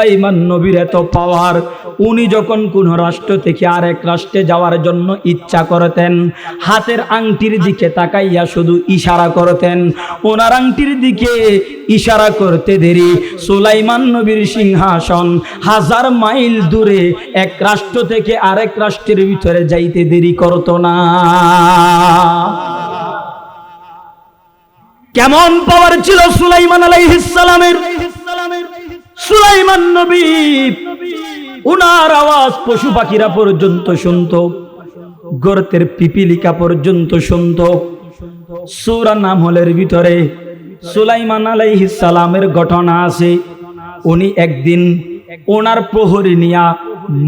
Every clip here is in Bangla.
সুলাইমান নবীর এত পাওয়ার, উনি যখন কোন রাষ্ট্র থেকে আরেক রাষ্ট্রে যাওয়ার জন্য ইচ্ছা করতেন, হাতের আংটির দিকে তাকাইয়া শুধু ইশারা করতেন। ওনার আংটির দিকে ইশারা করতে দেরি সুলাইমান নবীর সিংহাসন 1000 মাইল দূরে এক রাষ্ট্র থেকে আরেক রাষ্ট্রের ভিতরে যাইতে দেরি করত না। কেমন পাওয়ার ছিল সুলাইমান আলাইহিস সালামের। সুলাইমান নবী উনার আওয়াজ পশু পাখিরা পর্যন্ত শুনতো, গর্তের পিপিলিকা পর্যন্ত শুনতো। সূরা নামলের ভিতরে সুলাইমান আলাইহিস সালামের ঘটনা আছে। উনি একদিন ওনার প্রহরী নিয়া,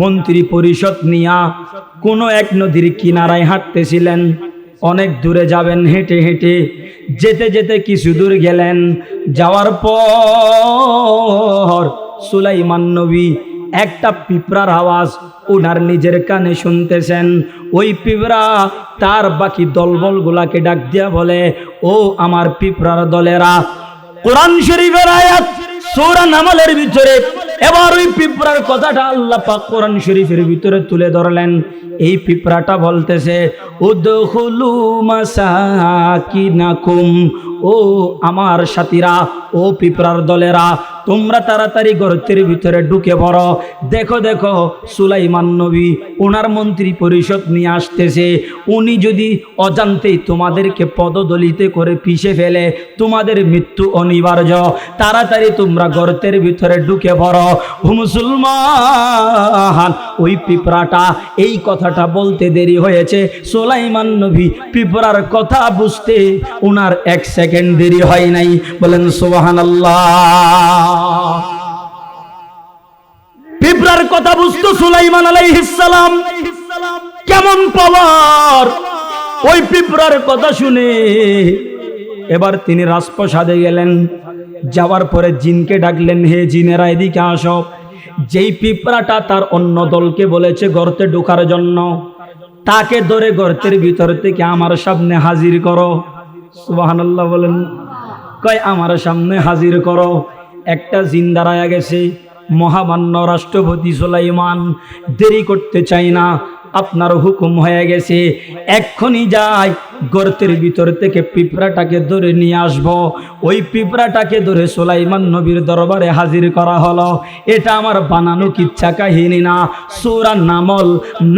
মন্ত্রী পরিষদ নিয়া কোন এক নদীর কিনারায় হাঁটতেছিলেন। অনেক দূরে যাবেন হেঁটে হেঁটে, যেতে যেতে কিছু দূর গেলেন। যাওয়ার পর সুলাইমান নবী একটা পিঁপড়ার আওয়াজ ওনার নিজের কানে শুনতেছেন। ওই পিঁপড়া তার বাকি দলবলগুলাকে ডাক দিয়া বলে, ও আমার পিঁপড়ার দলেরা। কোরআন শরীফের আয়াত সূরা নামলের ভিতরে এবার ওই পিঁপড়ার কথাটা আল্লাহ পাক কোরআন শরীফের ভিতরে তুলে ধরলেন। এই পিঁপড়াটা বলতেছে, উদখুলু মাসাকিনাকুম, ও আমার সাথীরা, ও পিঁপড়ার দলেরা, তোমরা তাড়াতাড়ি গর্তের ভিতরে ঢুকে পড়ো। দেখো দেখো সুলাইমান নবী ওনার মন্ত্রী পরিষদ নিয়ে আসতেছে। উনি যদি অজান্তেই তোমাদেরকে পদদলিত করে পিষে ফেলে, তোমাদের মৃত্যু অনিবার্য। তাড়াতাড়ি তোমরা গর্তের ভিতরে ঢুকে পড়ো। মুসলমান, ওই পিঁপড়াটা এই কথাটা বলতে দেরি হয়েছে। সুলাইমান নবী পিঁপড়ার কথা বুঝতে ওনার 1 সেকেন্ড দেরি হয় নাই। বলেন সুবহানাল্লাহ। পিঁপড়ার কথা বুঝতো সুলাইমান আলাইহিস সালাম। কেমন পাওয়ার! ওই পিঁপড়ার কথা শুনে এবার তিনি রাজপ্রাসাদে গেলেন। যাওয়ার পরে জিনকে ডাকলেন, হে জিনেরা এদিকে আসো। যেই পিঁপড়াটা তার অন্য দলকে বলেছে গর্তে ঢোকার জন্য, তাকে ধরে গর্তের ভিতর থেকে আমার সামনে হাজির করো। সুবহানাল্লাহ বলেন। কয় আমার সামনে হাজির করো। একটা জিন দাঁড়ায়া গেছে। মহামান্য রাষ্ট্রপতি সুলাইমান, দেরি করতে চাই না, আপনার হুকুম হয়ে গেছে, এক্ষুনি যাই গর্তের ভিতর থেকে পিঁপড়াটাকে ধরে নিয়ে আসব। ওই পিঁপড়াটাকে ধরে সুলাইমান নবীর দরবারে হাজির করা হলো। এটা আমার বানানো কিচ্ছা কাহিনী না। সূরা নামল,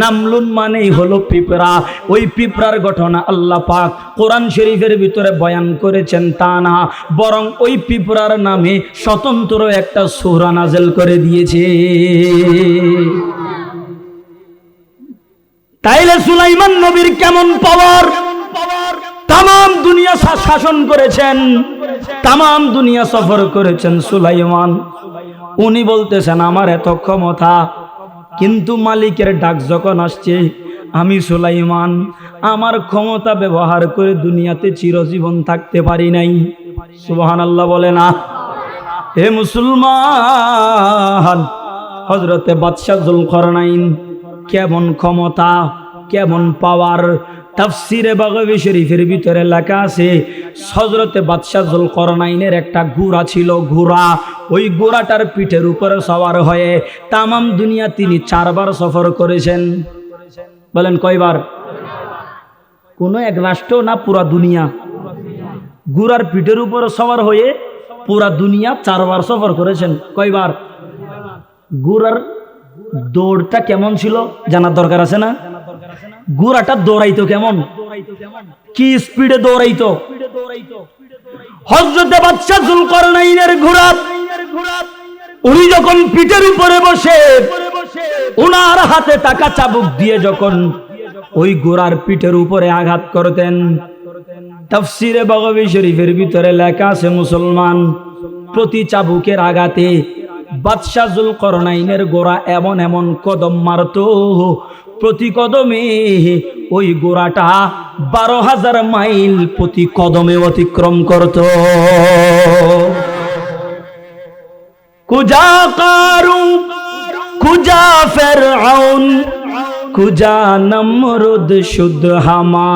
নামলুন মানেই হলো পিঁপড়া। ওই পিঁপড়ার ঘটনা আল্লাহ পাক কোরআন শরীফের ভিতরে বয়ান করেছেন তা না, বরং ওই পিঁপড়ার নামে স্বতন্ত্র একটা সূরা নাযিল করে দিয়েছে। তাইলে সুলাইমান নবীর কেমন পাওয়ার! তামাম দুনিয়া শাসন করেছেন, তামাম দুনিয়া সফর করেছেন সুলাইমান। উনি বলতেছেন আমার এত ক্ষমতা, কিন্তু মালিকের ডাক যখন আসছে, আমি সুলাইমান আমার ক্ষমতা ব্যবহার করে দুনিয়াতে চিরজীবন থাকতে পারি নাই। সুবহানাল্লাহ বলে না। হে মুসলমান, হযরতে বাদশাহ যুলকারনাইন কেমন ক্ষমতা, কেমন পাওয়ার! তাফসিরে বাগাবী শরীফের ভিতরে লেখা আছে, হযরতে বাদশাহ যুলকারনাইনের একটা ঘোড়া ছিল, ঘোড়া। ওই ঘোড়াটার পিঠের উপরে সওয়ার হয়ে তামাম দুনিয়া তিনি 4 বার সফর করেছেন। বলেন কয়বার? কোন এক রাষ্ট্র না, পুরা দুনিয়া। ঘোড়ার পিঠের উপরে সওয়ার হয়ে পুরা দুনিয়া 4 বার সফর করেছেন। কয়বার? ঘোড়ার দৌড়টা কেমন ছিল জানার দরকার আছে না? ঘোড়াটা দৌড়াইতো কেমন, কি স্পিডে দৌড়াইতো! হযরতে বাদশাহ যুলকারনাইনের ঘোড়া, উনি যখন পিঠের উপরে বসে ওনার হাতে টাকা চাবুক দিয়ে যখন ওই ঘোড়ার পিঠের উপরে আঘাত করতেন, তাফসিরে বাগাবী শরীফের ভিতরে লেখা আছে মুসলমান, প্রতি চাবুকের আঘাতে বাদশাহ যুলকারনাইনের ঘোড়া এমন এমন কদম মারত, প্রতি কদমে ওই ঘোড়াটা 12,000 মাইল প্রতি কদমে অতিক্রম করত। কুজা কারুন, কুজা ফিরআউন, কুজা নমরুদ শুদ্ধ হামা,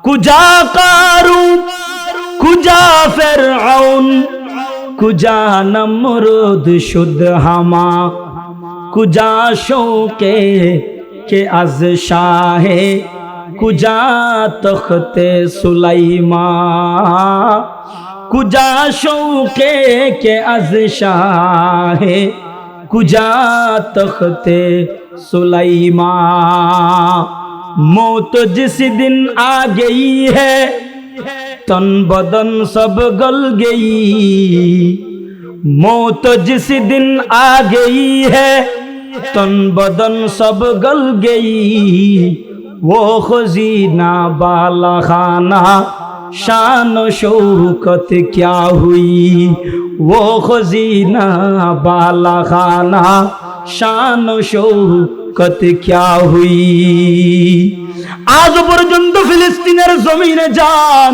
কুজা কারুন, কুজা ফিরআউন, কুজা নমরুদ শুদ্ধ হামা কুজা শৌকে কে আজ শাহে কুজা তখতে সুলাইমা কুজা শৌকে কে আজ শাহে কুজা তখতে सुलाइमा मौत जिस दिन आ गई है तन बदन सब गल गई मौत जिस दिन आ गई है तन बदन सब गल गई वो खजीना बाला खाना शान शौकत क्या हुई वो खजीना बाला खाना शान शौकत क्या हुई आज পর্যন্ত ফিলিস্তিনের জমিনে যান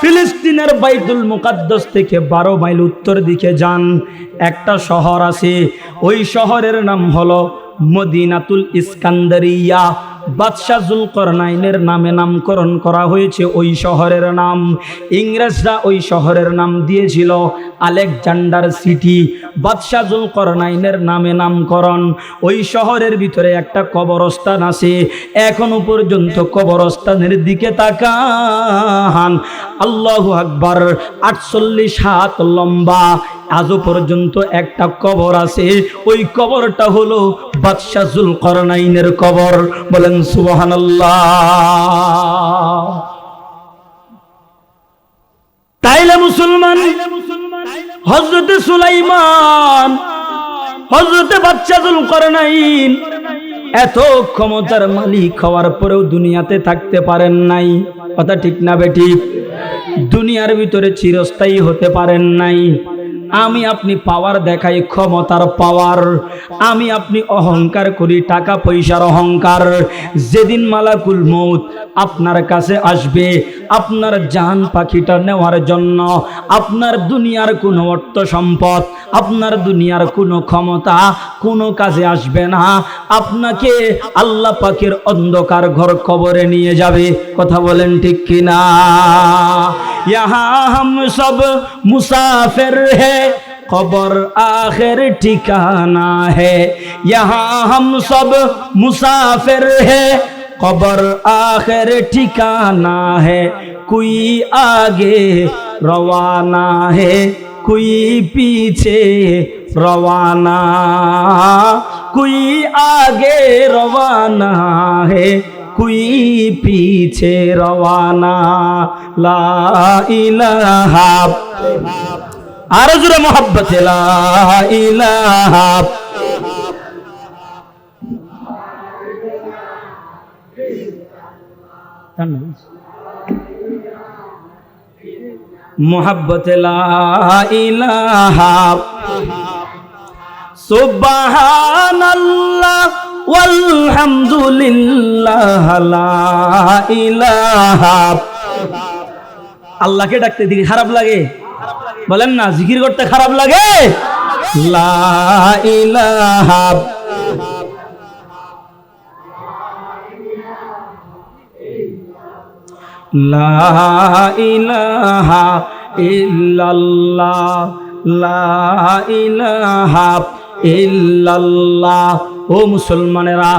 ফিলিস্তিনের বাইতুল মুকাদ্দাস থেকে 12 মাইল উত্তর দিকে যান একটা শহর আছে ওই শহরের নাম হলো মদিনাতুল ইস্কান্দারিয়া বাদশাহ জুলকরনাইনের নামে নামকরণ করা হয়েছে ওই শহরের নাম ইংরেজরা ওই শহরের নাম দিয়েছিল আলেকজান্ডার সিটি বাদশাহ জুলকরনাইনের নামে নামকরণ ওই শহরের ভিতরে একটা কবরস্থান আছে এখনো পর্যন্ত কবরস্থানের দিকে তাকান আল্লাহু আকবার 48 হাত লম্বা আজও পর্যন্ত একটা কবর আছে ওই কবরটা হলো বাদশাহ জুলকরনাইনের কবর বলেন সুবহানাল্লাহ তাইলে মুসলমান হযরত সুলাইমান হযরত বাদশাহ জুলকরনাইন এত ক্ষমতার মালিক হওয়ার পরেও দুনিয়াতে থাকতে পারেন নাই কথা ঠিক না বেঠিক দুনিয়ার ভিতরে চিরস্থায়ী হতে পারেন নাই আমি আপনি পাওয়ার দেখাই ক্ষমতার পাওয়ার আমি আপনি অহংকার করি টাকা পয়সার অহংকার যেদিন মালাকুল মউত আপনার কাছে আসবে আপনার জান পাখিটা নেওয়ার জন্য আপনার দুনিয়ার কোনো অর্থ সম্পদ আপনার দুনিয়ার কোনো ক্ষমতা কোনো কাজে আসবে না আপনাকে আল্লাহ পাকের অন্ধকার ঘর কবরে নিয়ে যাবে কথা বলেন ঠিক কিনা यहाँ हम सब मुसाफिर है कब्र आखिर ठिकाना है यहाँ हम सब मुसाफिर है कब्र आखिर ठिकाना है कोई आगे रवाना है कोई पीछे रवाना कोई आगे रवाना है कोई पीछे रवाना ला इलाहा आरज़ुरे मोहब्बत ला इलाहा मोहब्बत ला इलाहा सुब्हानल्लाह वल्हम्दुलिल्लाह ला इलाहा আল্লাহকে ডাকতে দিকে খারাপ লাগে বলেন না জিকির করতে খারাপ লাগে লা ইলাহা লা ইলাহা ইল্লাল্লাহ লা ইলাহা ইল্লাল্লাহ ও মুসলমানেরা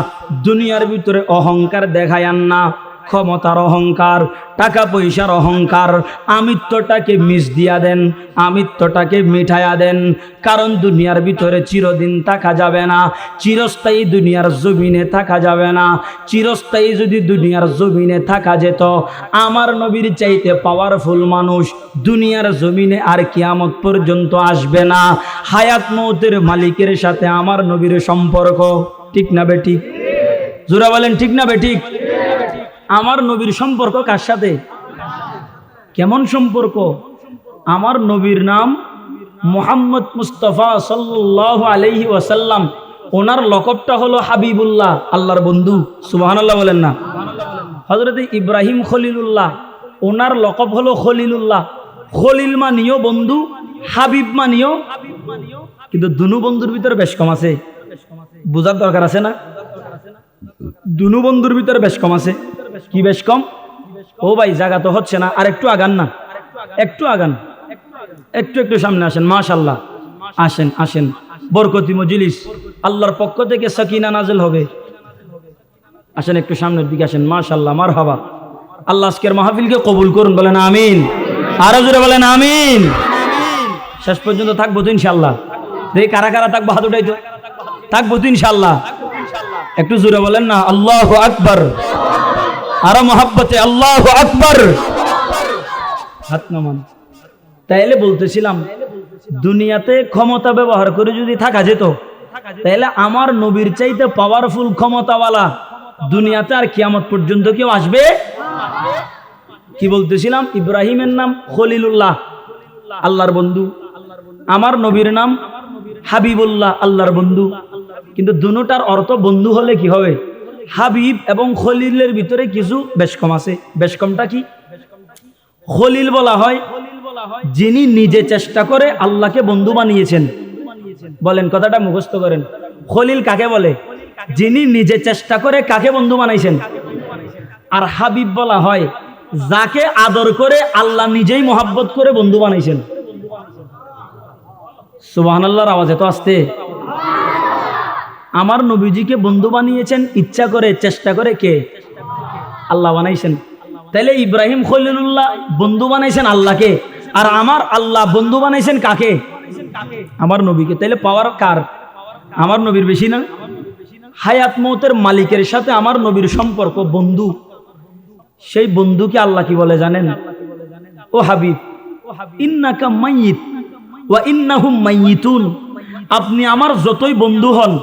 দুনিয়ার ভিতরে অহংকার দেখায়ান না ক্ষমতার অহংকার টাকা পয়সার অহংকার আমিত্বটাকে মিশ দিয়া দেন আমিত্বটাকে মিঠাইয়া দেন কারণ দুনিয়ার ভিতরে চিরদিন থাকা যাবে না চিরস্থায়ী দুনিয়ার জমিনে থাকা যাবে না চিরস্থায়ী যদি দুনিয়ার জমিনে থাকা যেত আমার নবীর চাইতে পাওয়ারফুল মানুষ দুনিয়ার জমিনে আর কিয়ামত পর্যন্ত আসবে না হায়াত মউতের মালিকের সাথে আমার নবীর সম্পর্ক ঠিক না বেঠিক জোরা বলেন ঠিক না বেঠিক আমার নবীর সম্পর্ক কার সাথে কেমন সম্পর্ক আমার নবীর নাম মুহাম্মদ মুস্তাফা সাল্লাল্লাহু আলাইহি ওয়াসাল্লাম ওনার লকবটা হলো হাবিবুল্লাহ আল্লাহর বন্ধু সুবহানাল্লাহ বলেন না হযরত ইব্রাহিম খলিলুল্লাহ ওনার লকব হলো খলিলুল্লাহ খলিল মানিও বন্ধু হাবিব মানিও কিন্তু দুনু বন্ধুর ভিতরে বেশ কম আছে বোঝার দরকার আছে না দুনু বন্ধুর ভিতরে বেশ কম আছে কি বেশ কম ও ভাই জায়গা তো হচ্ছে না আর একটু আগান না একটু আগান একটু একটু সামনে আসেন, মাশাআল্লাহ, আসেন আসেন, বরকতি মজলিস, আল্লাহর পক্ষ থেকে সাকিনা নাজিল হবে। আসেন একটু সামনের দিকে আসেন, মাশাআল্লাহ, মারহাবা। আল্লাহ আজকের মাহফিলকে কবুল করুন, বলেন আমিন। আরো জোরে বলেন আমিন। শেষ পর্যন্ত থাকবো তো ইনশাআল্লাহ। দেখি কারা কারা থাকবো, হাত উঠাই তো। থাকবো তো ইনশাআল্লাহ। একটু জোরে বলেন না, আল্লাহু আকবার। আরো মহাব্বতে আল্লাহু আকবার। হাত নামান। তাইলে বলতেছিলাম, দুনিয়াতে ক্ষমতা ব্যবহার করে যদি থাকা যেত, তাহলে আমার নবীর চাইতে পাওয়ারফুল ক্ষমতাওয়ালা দুনিয়াতে আর কিয়ামত পর্যন্ত কেউ আসবে। কি বলতেছিলাম, ইব্রাহিমের নাম খলিলুল্লাহ, আল্লাহর বন্ধু। আমার নবীর নাম হাবিবুল্লাহ, আল্লাহর বন্ধু। কিন্তু দুটোটার অর্থ বন্ধু হলে কি হবে? হাবিব এবং খলিলের ভিতরে কিছু বেশ কম আছে। বেশ কমটা কি? খলিল বলা হয় যিনি নিজে চেষ্টা করে আল্লাহকে বন্ধু বানিয়েছেন। বলেন, কথাটা মুখস্থ করেন। খলিল কাকে বলে? যিনি নিজে চেষ্টা করে কাকে বন্ধু বানাইছেন। আর হাবিব বলা হয় যাকে আদর করে আল্লাহ নিজেই মহাব্বত করে বন্ধু বানাইছেন। সুবহানাল্লাহর আওয়াজ এত আসতে। আমার নবীজিকে বন্ধু বানিয়েছেন ইচ্ছা করে, চেষ্টা করে কে? আল্লাহ বানাইছেন। তাইলে ইব্রাহিম খলিলুল্লাহ বন্ধু বানাইছেন আল্লাহকে, আর আমার আল্লাহ বন্ধু বানাইছেন কাকে? আমার নবীকে। তাইলে পাওয়ার কার? আমার নবীর বেশি না? হায়াত মৌতের মালিকের সাথে আমার নবীর সম্পর্ক বন্ধু। সেই বন্ধুকে আল্লাহ কি বলে জানেন? ও হাবিব, ইন্নাকা মাইয়িত ওয়া ইন্নাহুম মাইয়িতুন। আপনি আমার যতই বন্ধু হন,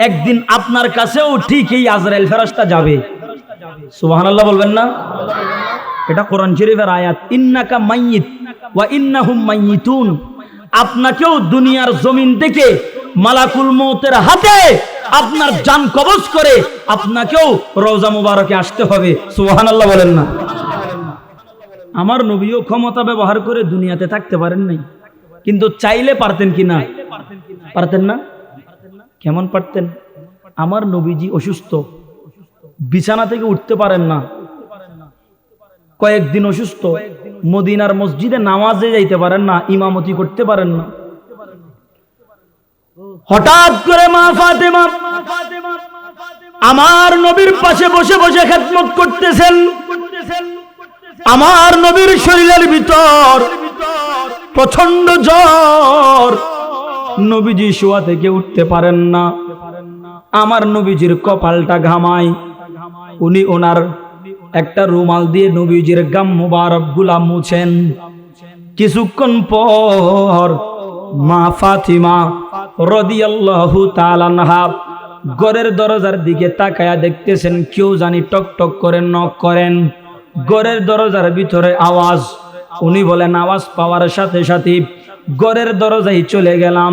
একদিন আপনার কাছেও ঠিক এই আজরাইল ফেরেশতা যাবে। সুবহানাল্লাহ বলবেন না? এটা কোরআন শরীফের আয়াত। ইন্নাকা মাইয়িত ওয়া ইন্নাহুম মাইয়িতুন। আপনাকেও দুনিয়ার জমিন থেকে মালাকুল মউতের হাতে আপনার জান কবজ করে আপনাকেও রওজা মুবারকে আসতে হবে। সুবহানাল্লাহ বলেন না? আমার নবীও ক্ষমতা ব্যবহার করে দুনিয়াতে থাকতে পারেন নাই, কিন্তু চাইলে পারতেন কি না? পারতেন না? কেমন পারতেন? আমার নবীজি অসুস্থ, বিছানা থেকে উঠতে পারেন না, কয়েকদিন অসুস্থ, মদিনার মসজিদে নামাজে যাইতে পারেন না, ইমামতি করতে পারেন না। হঠাৎ করে মা ফাতেমা আমার নবীর পাশে বসে বসে খেদমত করতেছেন। আমার নবীর শরীরের ভিতর প্রচন্ড জ্বর, নবীজি শোয়া থেকে উঠতে পারেন না। আমার নবীজির কপালটা ঘামায়, উনি ওনার একটা রুমাল দিয়ে নবীজির গাম মুবারক গুলা মুছেন। কিছুক্ষণ পর মা ফাতিমা রাদিয়াল্লাহু তাআলা আনহা ঘরের দরজার দিকে তাকায়া দেখতেছেন কেউ জানি টক টক করে নক করেন। ঘরের দরজার ভিতরে আওয়াজ। উনি বলেন, আওয়াজ পাওয়ার সাথে সাথে ঘরের দরজায় চলে গেলাম,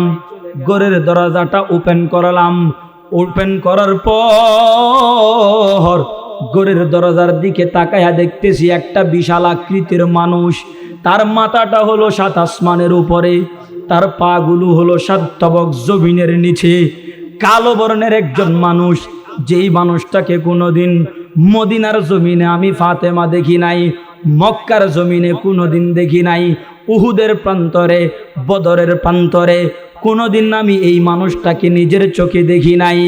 ঘরের দরজাটা ওপেন করলাম। ওপেন করার পর ঘরের দরজার দিকে তাকায়া দেখতেছি একটা বিশাল আকৃতির মানুষ। তার মাথাটা হলো 7 আসমানের উপরে, তার পাগুলো হলো 7 তবক জমিনের নিচে। কালো বর্ণের একজন মানুষ, যেই মানুষটাকে কোনোদিন মদিনার জমিনে আমি ফাতেমা দেখি নাই, মক্কার জমিনে কোনোদিন দেখি নাই, উহুদের প্রান্তরে, বদরের প্রান্তরে কোনোদিন আমি এই মানুষটাকে নিজের চোখে দেখি নাই।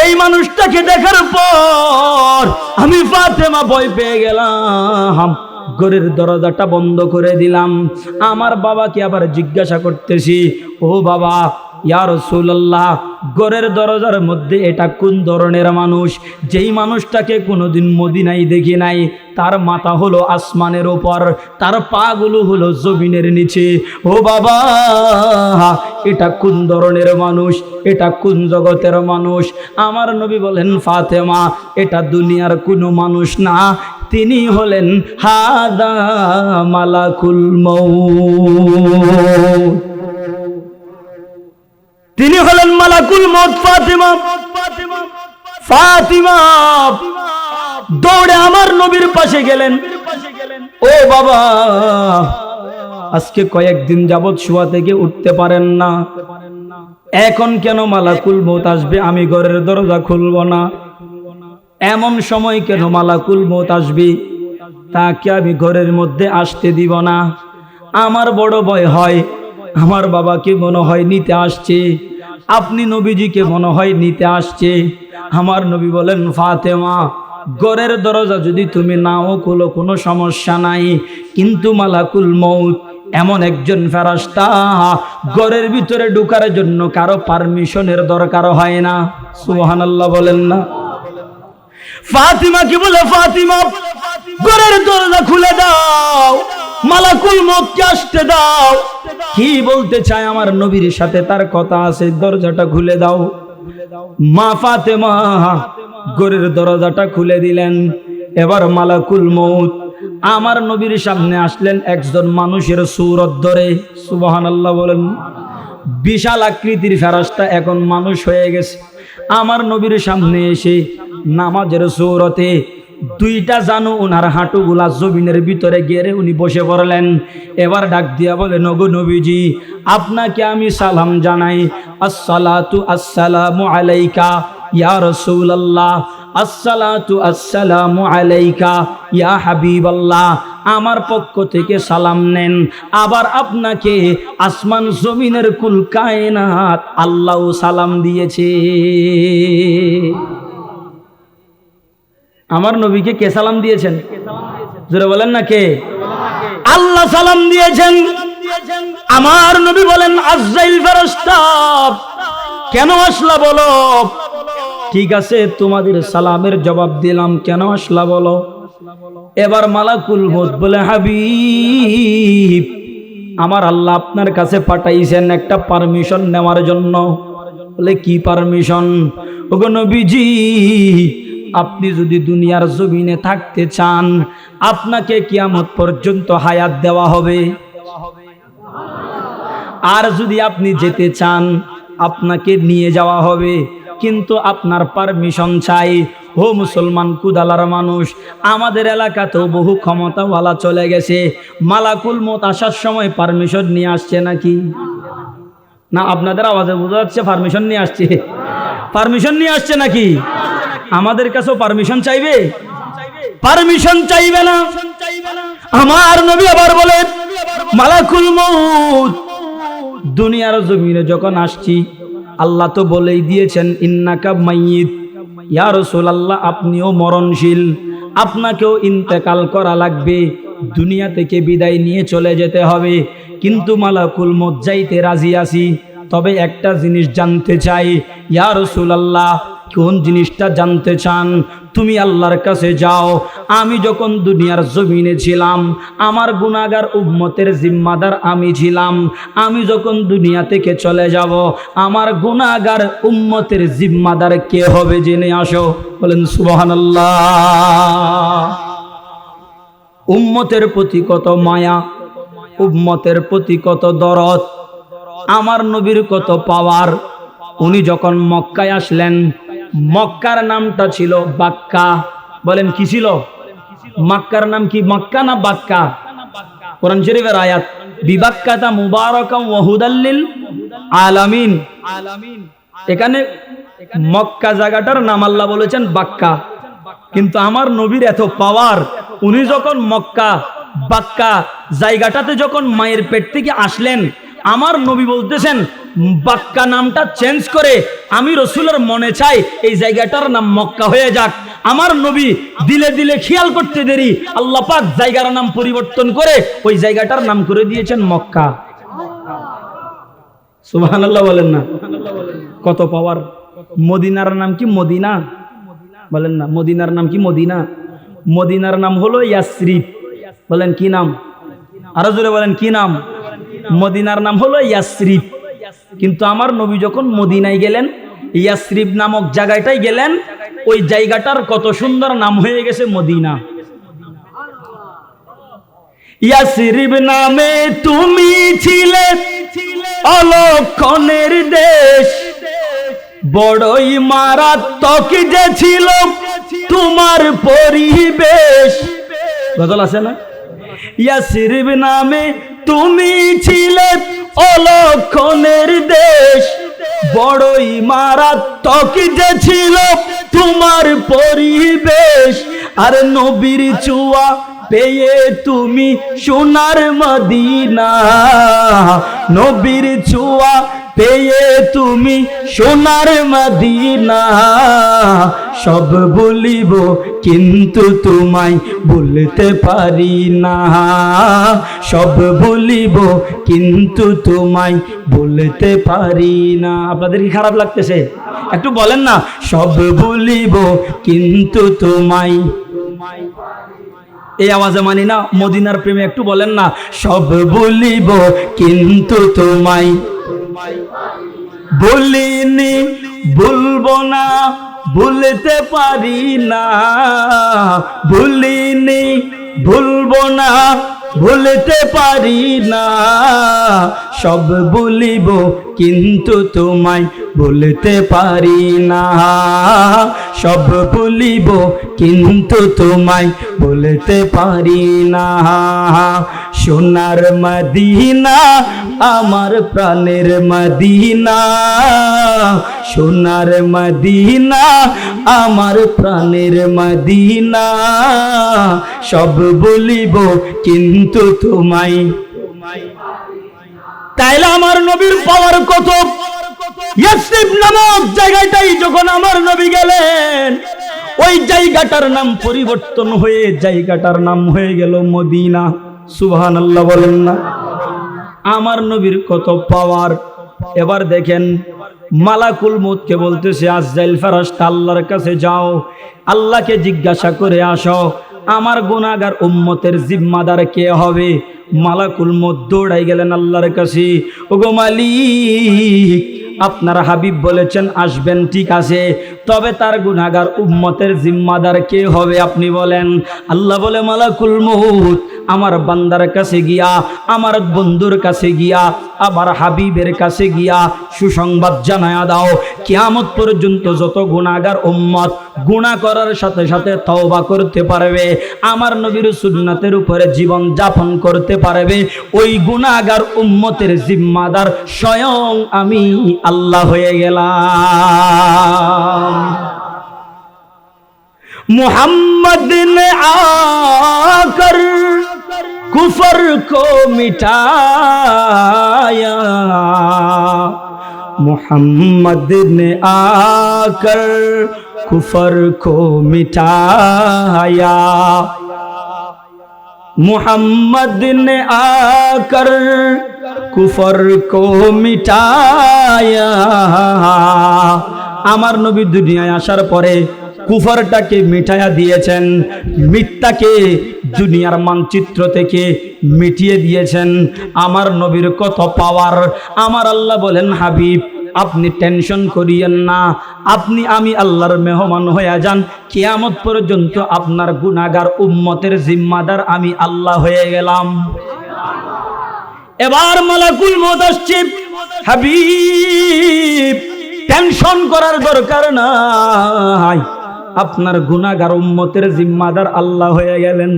এই মানুষটাকে দেখার পর আমি ফাতেমা ভয় পেয়ে গেলাম, ঘরের দরজাটা বন্ধ করে দিলাম। আমার বাবাকে আবার জিজ্ঞাসা করতেছি, ও বাবা, ইয়া রাসূলুল্লাহ, ঘরের দরজার মধ্যে এটা কোন ধরনের মানুষ? যেই মানুষটাকে কোনোদিন মদিনায় দেখি নাই, তার মাথা হলো আসমানের উপর, তার পাগুলো হলো জমিনের নিচে। ও বাবা, এটা কোন ধরনের মানুষ? এটা কোন জগতের মানুষ? আমার নবী বলেন, ফাতেমা, এটা দুনিয়ার কোনো মানুষ না, তিনি হলেন হাদা মালাকুল মউত। তিনি হলেন মালাকুল মউত। ফাতিমা ফাতিমা দৌড়ে আমার নবীর পাশে গেলেন। ও বাবা, আজকে কয়েকদিন যাবৎ শোয়া থেকে উঠতে পারেন না, এখন কেন মালাকুল মউত আসবে? আমি ঘরের দরজা খুলব না। এমন সময় কেন মালাকুল মউত আসবে? তাকে আমি ঘরের মধ্যে আসতে দিব না। আমার বড় ভয় হয় আমার বাবাকে মনে হয় নিতে আসছে, আপনি নবীজিকে মনে হয় নিতে আসছে। আমার নবী বলেন, ফাতেমা, ঘরের দরজা যদি তুমি নাও খোলো কোনো সমস্যা নাই, কিন্তু মালাকুল মউত এমন একজন ফেরেশতা, ঘরের ভিতরে ঢোকার জন্য কারো পারমিশনের দরকার হয় না। সুবহানাল্লাহ বলেন না। ফাতিমা কি বলে, ফাতিমা ঘরের দরজা খুলে দাও, মালাকুল মউতকে আসতে দাও। কি বলতে চায় আমার নবীর সাথে তার কথা আছে, দরজাটা খুলে দাও। মা ফাতেমা ঘরের দরজাটা খুলে দিলেন। এবার মালাকুল মউত আমার নবীর সামনে আসলেন একজন মানুষের সূরত ধরে। সুবহানাল্লাহ বলেন। বিশাল আকৃতির ফেরেশতা এখন মানুষ হয়ে গেছে। আমার নবীর সামনে এসে নামাজের সূরতে দুইটা জানু ওনার হাঁটুগুলা জমিনের ভিতরে গেড়ে উনি বসে পড়লেন। এবার ডাক দিয়া বলে, নগো নবীজি, আপনাকে আমি সালাম জানাই। আসসালাতু আসসালামু আলাইকা ইয়া রাসূলুল্লাহ, আসসালাতু আসসালামু আলাইকা ইয়া হাবিবাল্লাহ। আমার পক্ষ থেকে সালাম নেন। আবার আপনাকে আসমান জমিনের কুল কায়নাত আল্লাহ সালাম দিয়েছে। আমার নবীকে কে সালাম দিয়েছেন? জোরে বলেন না, কে? আল্লাহ সালাম দিয়েছেন। আমার নবী বলেন, আজরাইল ফেরেশতা কেন আসলা বলো? ঠিক আছে, তোমাদের সালামের জবাব দিলাম, কেন আসলা বলো? এবার মালাকুল মউত বলে, হাবিব, আমার আল্লাহ আপনার কাছে পাঠাইছেন একটা পারমিশন নেওয়ার জন্য। বলে, কি পারমিশন? ওগো নবীজি, আপনি যদি দুনিয়ার জমিনে থাকতে চান, আপনাকে কিয়ামত পর্যন্ত হায়াত দেওয়া হবে। আর যদি আপনি যেতে চান, আপনাকে নিয়ে যাওয়া হবে, কিন্তু আপনার পারমিশন চাই। ও মুসলমান কুদালার মানুষ, আমাদের এলাকাতেও বহু ক্ষমতাওয়ালা চলে গেছে। মালাকুল মউত আসার সময় পারমিশন নিয়ে আসছে নাকি? না, আপনাদের আওয়াজে বোঝা যাচ্ছে পারমিশন নিয়ে আসছে। পারমিশন নিয়ে আসছে নাকি? আমাদের কাছেও পারমিশন চাইবে? পারমিশন চাইবে না। আমার নবী আবার বলে, মালাকুল মউত দুনিয়ার জমিনে যখন আসছি, আল্লাহ তো বলেই দিয়েছেন, ইন্নাকা মাইয়িত, ইয়া রাসূলুল্লাহ, আপনিও মরণশীল, আপনাকেও ইন্তেকাল করা লাগবে, দুনিয়া থেকে বিদায় নিয়ে চলে যেতে হবে। কিন্তু মালাকুল মউত যাইতে রাজি আছি, তবে একটা জিনিস জানতে চাই। ইয়া রাসূলুল্লাহ, কোন জিনিসটা জানতে চান? তুমি আল্লাহর কাছে যাও, আমি যখন দুনিয়ার জমিনে ছিলাম, আমার গুনাহগার উম্মতের জিম্মাদার আমি ছিলাম। আমি যখন দুনিয়া থেকে চলে যাব, আমার গুনাহগার উম্মতের জিম্মাদার কে হবে জেনে আসো। বলেন সুবহানাল্লাহ। উম্মতের প্রতি কত মায়া, উম্মতের প্রতি কত দরদ, আমার নবীর কত পাওয়ার। উনি যখন মক্কায় আসলেন, মক্কার নামটা ছিল বাক্কা। বলেন কি ছিল? মক্কার নাম কি? মক্কা না বাক্কা? কোরআন শরীফের আয়াত, বিবাক্কাতা মুবারাকাম ওয়া হুদাল লিল আলামিন। এখানে মক্কা জায়গাটার নাম আল্লাহ বলেছেন বাক্কা। কিন্তু আমার নবীর এত পাওয়ার, উনি যখন মক্কা বাক্কা জায়গাটাতে যখন মায়ের পেট থেকে আসলেন, আমার নবী বলতেছেন বাক্কা নামটা চেঞ্জ করে আমি রসুলের মনে চাই এই জায়গাটার নাম মক্কা হয়ে যাক। আমার নবী দিলে দিলে খেয়াল করতে দেরি, আল্লাহ পাক জায়গার নাম পরিবর্তন করে ওই জায়গাটার নাম করে দিয়েছেন মক্কা। সুবহানাল্লাহ বলেন না? কত পাওয়ার। মদিনার নাম কি? মদিনা। বলেন না, মদিনার নাম কি? মদিনা। মদিনার নাম হলো ইয়াসরিব। বলেন কি নাম? আরো জোরে বলেন কি নাম? মদিনার নাম হলো ইয়াসরিব। কিন্তু আমার নবী যখন মদিনায় গেলেন, ইয়াসরিব নামক জায়গাটায় গেলেন, ওই জায়গাটার কত সুন্দর নাম হয়ে গেছে মদিনা। ইয়াসরিব নামে তুমি ছিলে অলক্ষণের দেশ, বড়ই মারাত্মক যে ছিল তোমার পরিবেশ। গজল আছে না? ইয়াসরিব নামে তুমি ছিলে অলক্ষণের দেশ, বড়ই মারাত্মক যে ছিল তোমার পরিবেশ। আর নবীর চুয়া পেয়ে তুমি সোনার মদিনা, নবীর ছোঁয়া পেয়ে তুমি সোনার মদিনা, সব বলিব কিন্তু তোমায় বলতে পারি না, সব বলিব কিন্তু তোমায় বলতে পারি না। আপনাদের কি খারাপ লাগতেছে? একটু বলেন না, সব বলিব কিন্তু তোমায়। এই আওয়াজে মানি না মদিনার প্রেমে? একটু বলেন না, সব বলিব কিন্তু তোমায় বলিনি, ভুলবো না, ভুলতে পারি না, ভুলিনি, ভুলবো না, ভুলতে পারি না, সব বলিব কিন্তু তোমায় বলতে পারি না, সব বলিব কিন্তু তোমায় বলতে পারি না। সোনার মদিনা আমার প্রাণের মদিনা, সোনার মদিনা আমার প্রাণের মদিনা, সব বলিব কিন্তু তোমায়। তাইলে আমার নবীর পাওয়ার কত! ইয়াসরিব নামক জায়গাটাই যখন আমার নবী গেলেন, ওই জায়গাটার নাম পরিবর্তন হয়ে জায়গাটার নাম হয়ে গেল মদিনা। সুবহানাল্লাহ বলেন না? আমার নবীর কত পাওয়ার! এবার দেখেন, মালাকুল মউতকে বলতেছে, আজরাইল ফেরেশতা আল্লাহর কাছে যাও, আল্লাহকে জিজ্ঞাসা করে আসো আমার গুনাহগার উম্মতের জিম্মাদার কে হবে। মালাকুল মউত দৌড়াই গেলেন আল্লাহর কাছে, ওগো মালিক, আপনার হাবিব বলেছেন আসবেন, ঠিক আছে, তবে তার গুনাহগার উম্মতের জিম্মাদার কে হবে আপনি বলেন। আল্লাহ বলে, মালাকুল মউত আমার বান্দার কাছে গিয়া, আমার বন্ধুর কাছে গিয়া, আমার হাবিবের কাছে গিয়া সুসংবাদ জানায়া দাও, কিয়ামত পর্যন্ত যত গুনাহগার উম্মত গুনাহ করার সাথে সাথে তওবা করতে পারবে, আমার নবীর সুন্নাতের উপরে জীবন যাপন করতে পারবে, ওই গুনাহগার উম্মতের জিম্মাদার স্বয়ং আমি আল্লাহ হয়ে গেলাম। मुहम्मद ने आकर कुफर को मिटाया, मुहम्मद ने आकर कुफर को मिटाया, मुहम्मद ने आकर कुफर को मिटाया। আমার নবী দুনিয়ায় আসার পরে কুফরটাকে মিটায়া দিয়েছেন, মিথ্যাকে দুনিয়ার মানচিত্র থেকে মিটিয়ে দিয়েছেন। আমার নবীর কত পাওয়ার! আমার আল্লাহ বলেন, হাবিব আপনি টেনশন করিয়েন না, আপনি আমি আল্লাহর মেহমান হয়ে যান, কিয়ামত পর্যন্ত আপনার গুনাহগার উম্মতের জিম্মাদার আমি আল্লাহ হয়ে গেলাম। এবার মালাকুল মউত আসছে, হাবিব টেনশন করার দরকার নাই, আপনার গুনাহগার উম্মতের জিম্মাদার আল্লাহ হয়ে গেলেন।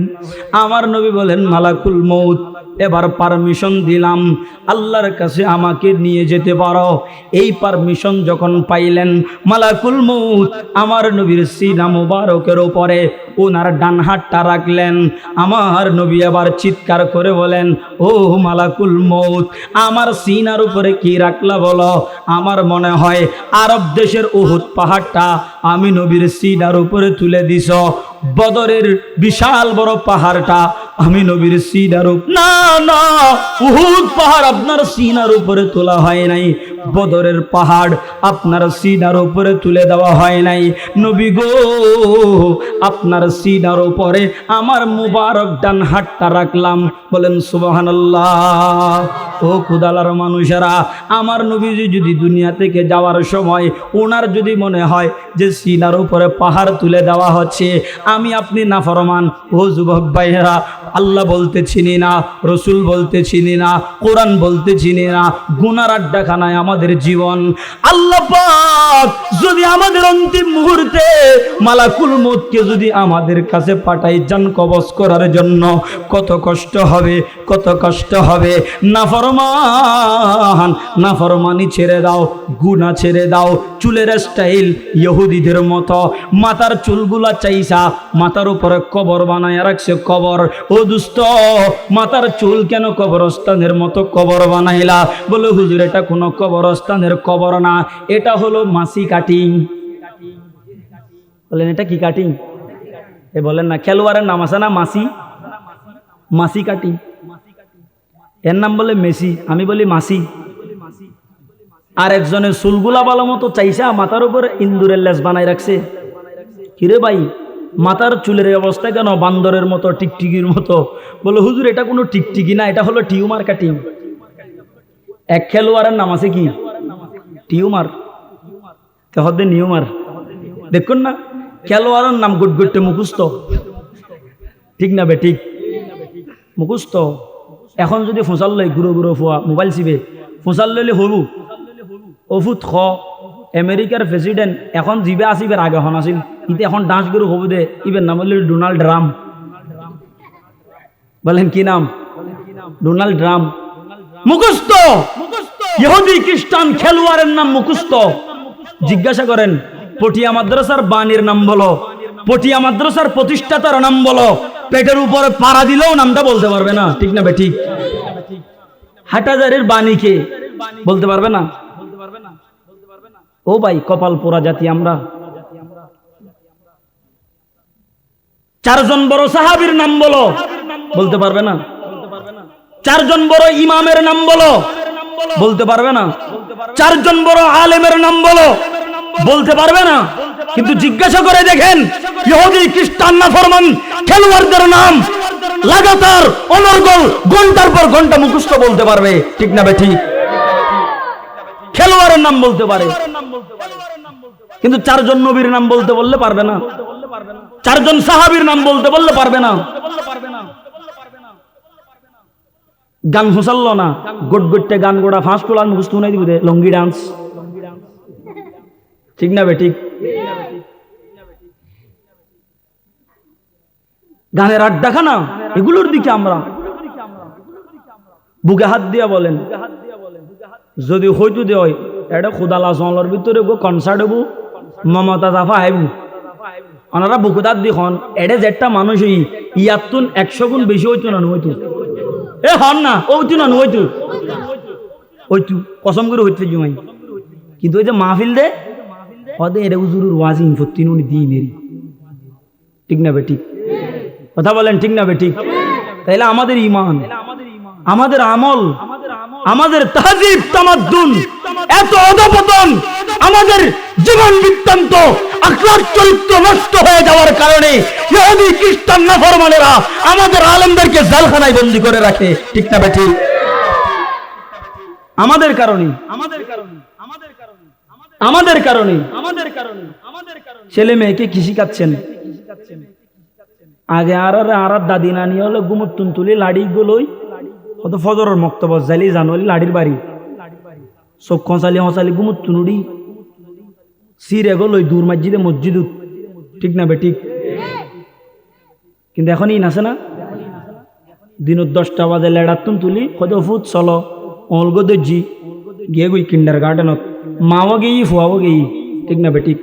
আমার নবী বলেন, মালাকুল মউত এবার পারমিশন দিলাম, আল্লাহর কাছে আমাকে নিয়ে যেতে পারো। এই পারমিশন যখন পাইলেন, মালাকুল মউত আমার নবীর সিনা মুবারকের উপরে ওনার ডান হাতটা রাখলেন। আমার নবী আবার চিৎকার করে বলেন, ও মালাকুল মউত, আমার সিনার উপরে কি রাখলা বলো? আমার মনে হয় আরব দেশের উহুদ পাহাড়টা আমি নবীর সিনার উপরে তুলে দিছ, বদরের বিশাল বড় পাহাড়টা আমি নবীর সিনার উপরে। না না, উহুদ পাহাড় আপনার সিনার উপরে তোলা হয় নাই, বদরের পাহাড় আপনার সিনার উপরে তুলে দেওয়া হয় নাই। নবী গো, আপনার সিনার উপরে আমার মুবারক ডান হাতটা রাখলাম। বলেন সুবহানাল্লাহ। ও খুদালার মানুষেরা, আমার নবীজি যদি দুনিয়া থেকে যাওয়ার সময় ওনার যদি মনে হয় যে সিনার উপরে পাহাড় তুলে দেওয়া হচ্ছে, আমি আপনি নাফরমান, ও যুবক ভাইয়েরা, আল্লাহ বলতে চিনি না, রসুল বলতে চিনি না, কোরআন বলতে চিনি না, গুনার আড্ডাখানায় আমাদের জীবন। আল্লাহ পাক যদি আমাদের অন্তিম মুহূর্তে মালাকুল মউতকে যদি আমাদের কাছে পাঠাই জান কবজ করার জন্য, কত কষ্ট হবে, কত কষ্ট হবে। নাফরমানি ছেড়ে দাও, গুনাহ ছেড়ে দাও, চুলের স্টাইল ইহুদিদের মতো মাথার চুলগুলা চাইছা মাথার উপরে কবর বানায় রাখছে। কবর, ও দুস্থ, মাথার চুল কেন কবরস্থানের মতো কবর বানাইলা? বলে হুজুর এটা কোনো কবরস্থানের কবর না, এটা হলো মাসি কাটিং। বলেন এটা কি কাটিং? এ বলেন না, খেলোয়াড়ের নাম আছে না মাসি, মাসি কাটিং। এর নাম বলে মেসি, আমি বলি মাসি। আর একজনের চুলগুলা ভালো মতো চাইছা মাথার উপর ইন্দুরের লেজ বানাই রাখছে। কিরে ভাই, মাথার চুলের অবস্থা কেন বান্দরের মতো, টিকটিকির মতো? বলে হুজুর এটা কোনো টিকটিকি না, এটা হলো টিউমার কাটিং। এক খেলোয়াড়ের নাম আছে কি? টিউমার। হদে নিউমার। দেখুন না, খেলোয়াড়ের নাম গুটগুটে মুখস্থ, ঠিক না বে ঠিক? মুখস্থ। এখন যদি ফোঁসাল লই গুরু গুরু ফুয়া মোবাইল চিবে ফোঁসাল লইলে হবু অফুত খ আমেরিকার প্রেসিডেন্ট এখন জিবে আসিবের আগে হন আসিল, কিন্তু এখন ডান্স গুরু হবু দে, ইবের নাম হইল ডোনাল্ড ট্রাম্প। বলেন কি নাম? Donald Trump. মুখস্থ। ইহুদি খ্রিস্টান খেলোয়াড়ের নাম মুখস্থ। জিজ্ঞাসা করেন পটিয়া মাদ্রাসার বাণীর নাম বলো, পটিয়া মাদ্রাসার প্রতিষ্ঠাতার নাম বলো, পেটের উপরে পাড়া দিলেও নামটা বলতে পারবে না, ঠিক না বে ঠিক? হাটাজারের বাণীকে বলতে পারবে না। ও ভাই, কপাল পোড়া জাতি আমরা। চারজন বড় সাহাবীর নাম বলো, বলতে পারবে না। চারজন বড় ইমামের নাম বলো, বলতে পারবে না। চারজন বড় আলেমের নাম বলো, বলতে পারবে না। কিন্তু জিজ্ঞাসা করে দেখেন ইহুদি খ্রিস্টান নাফরমান খেলোয়াড়দের নাম লাগাতার অনর্গল ঘন্টার পর ঘন্টা মুখস্থ বলতে পারবে, ঠিক না বে ঠিক? খেলোয়াড়ের নাম বলতে পারে, কিন্তু চারজন নবীর নাম বলতে বললে পারবে না। চারজন সাহাবীর নাম বলতে বললে পারবে না। গান ফসাল না, গোট গোটে গান গোড়া ফাঁস কোলার মুখস্থ নাই দিব দে, লঙ্গি ডান্স, ঠিক না বে ঠিক? গানের আড্ডা খানা, এগুলোর দিকে আমরা বুকে হাত দিয়া বলেন যদি হইতো দে হয় এটা খুদালা জলের ভিতরে গো কনসার্ট হবো, মমতা জাফা আইবু, ওনারা বুকে হাত দি হন এডে যেটা মানুষ ইয়াতুন 100 গুণ বেশি হইতো না, হইতো এ হন না, ওইতো না, হইতো ওইতো কসম করে হইতে জমাই। কিন্তু ওই যে মাহফিল দে ওদের এটা হুজুরের ওয়াজিং ফত্তিন উনি দিনেরই, ঠিক না বে ঠিক? কথা বলেন ঠিক না বে ঠিক? তাইলে আমাদের ঈমান, আমাদের আমল, আমাদের তাহজিব তামাদ্দুন এত অধপতন, আমাদের জীবন বৃত্তান্ত আখলাক চরিত্র নষ্ট হয়ে যাওয়ার কারণে ইহুদি খ্রিস্টান নাফরমানেরা আমাদের আলেমদেরকে জেলখানায় বন্দী করে রাখে, ঠিক না বে ঠিক? আমাদের কারণে, আমাদের কারণে ছেলে মেয়েকে কি শিখাচ্ছেন? আগে আর দাদি নানি হলো গুমুতুন তুলি লাড়ি গুলোই কত ফজরের মক্তব্য জালি জানুয়ারি লাড়ির বাড়ি চোখ খসালি হসালি গুমুতুন উড়ি সিরে গলই দূর মসজিদে মসজিদ, ঠিক না বে ঠিক? কিন্তু এখন ইন আছে না, দিনত 10টা বাজে লেড়াতুন তুলি কত ফুট চলো অলগো দর্জি গিয়ে গই কিন্ডার গার্ডেনত মাও গেই ফুয়াও গেই, ঠিক না বে ঠিক?